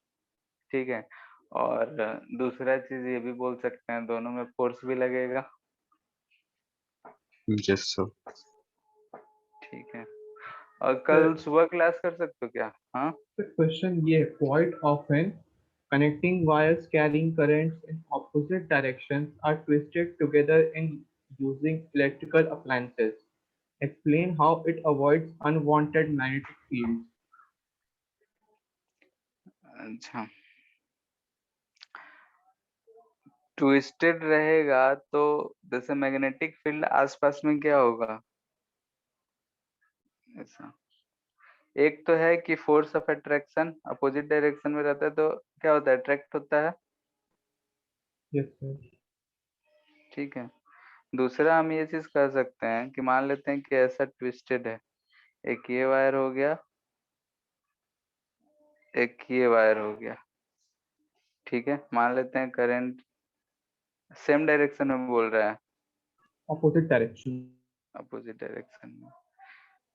ठीक है, और दूसरा चीज ये भी बोल सकते हैं, दोनों में फोर्स भी लगेगा। Yes sir. ठीक है, और तो कल सुबह क्लास कर सकते हो क्या। हाँ, क्वेश्चन ये है, quite often connecting wires carrying currents in opposite directions are twisted together in using electrical appliances. Explain how it avoids unwanted magnetic fields. अच्छा, ट्विस्टेड रहेगा तो जैसे मैग्नेटिक फील्ड आसपास में क्या होगा, ऐसा। एक तो है कि force of attraction opposite direction में रहता है, तो क्या होता है, अट्रैक्ट होता है। Yes, sir. ठीक है, दूसरा हम ये चीज कर सकते हैं कि मान लेते हैं कि ऐसा ट्विस्टेड है, एक ये वायर हो गया, एक ये वायर हो गया। ठीक है, मान लेते हैं करंट सेम डायरेक्शन में बोल रहा है, Opposite direction. अपोजिट डायरेक्शन में।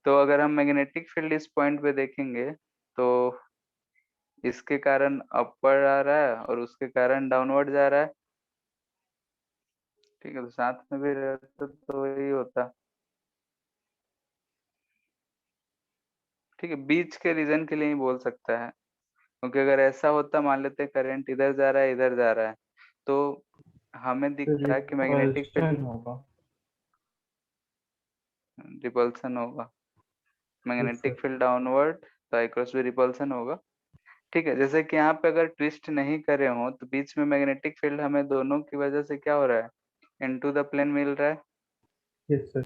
तो अगर हम मैग्नेटिक फील्ड इस पॉइंट पे देखेंगे, तो इसके कारण अपवर्ड आ रहा है और उसके कारण डाउनवर्ड जा रहा है। ठीक है, तो साथ में भी रहता तो वही होता। ठीक है, बीच के रीजन के लिए ही बोल सकता है, क्योंकि अगर ऐसा होता, मान लेते हैं करंट इधर जा रहा है, इधर जा रहा है, तो हमें तो दिखता है कि मैग्नेटिक फील्ड रिपल्शन होगा. रिपल्सन होगा। Yes, sir. Magnetic field downward, तो आई क्रॉस भी रिपल्सन होगा। ठीक है, जैसे कि यहाँ पे अगर ट्विस्ट नहीं करे हो, तो बीच में मैग्नेटिक फील्ड हमें दोनों की वजह से क्या हो रहा है, इनटू द प्लेन मिल रहा है। Yes, sir.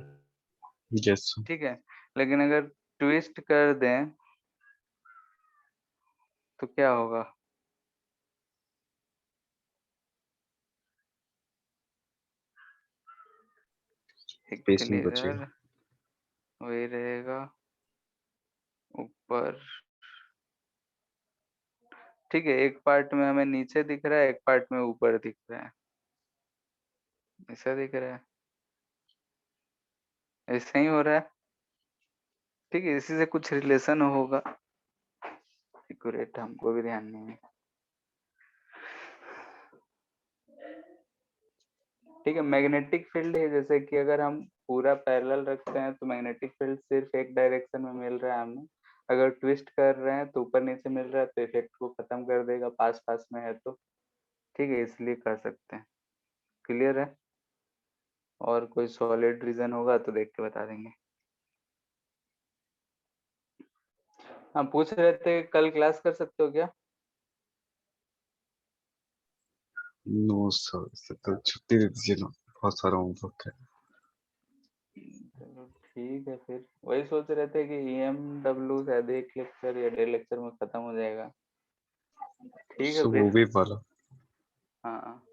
Yes sir. ठीक है, लेकिन अगर ट्विस्ट कर दें तो क्या होगा, एक स्पेस नहीं बचेगा। क्लियर वही रहेगा ऊपर। ठीक है, एक पार्ट में हमें नीचे दिख रहा है, एक पार्ट में ऊपर दिख रहा है, ऐसा दिख रहा है, ऐसा ही हो रहा है। ठीक है, इसी से कुछ रिलेशन होगा, एक्यूरेट हमको भी ध्यान नहीं है। ठीक है, मैग्नेटिक फील्ड है, जैसे कि अगर हम पूरा पैरेलल रखते हैं तो मैग्नेटिक फील्ड सिर्फ एक डायरेक्शन में मिल रहा है हमें, अगर ट्विस्ट कर रहे हैं तो ऊपर नीचे मिल रहा है तो इफेक्ट को खत्म कर देगा, पास पास में है तो। ठीक है, इसलिए कर सकते हैं। क्लियर है? और कोई सॉलिड रीजन होगा तो देख के बता देंगे। हम पूछ रहे थे कल क्लास कर सकते हो क्या? नो सर, तो छुट्टी दे दीजिए ना, बहुत सारा होमवर्क है। चलो ठीक है, फिर वही सोच रहे थे कि EMW शायद एक लेक्चर या 1.5 लेक्चर में खत्म हो जाएगा। ठीक है सो वो फिर। भी वाला हाँ,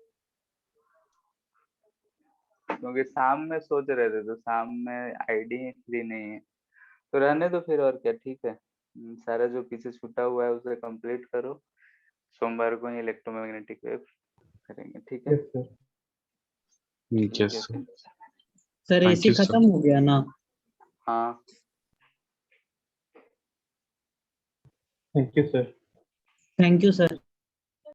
क्योंकि शाम में सोच रहे थे तो शाम में आईडी फ्री नहीं है, तो रहने दो फिर, और क्या। ठीक है, सारा जो पीछे छूटा हुआ है उसे कंप्लीट करो, सोमवार को ही इलेक्ट्रोमैग्नेटिक वेव करेंगे। ठीक है, यस सर। ठीक यस है सर, फिर। Sir thank AC you sir. खत्म हो गया ना? हाँ, thank you sir. Thank you sir.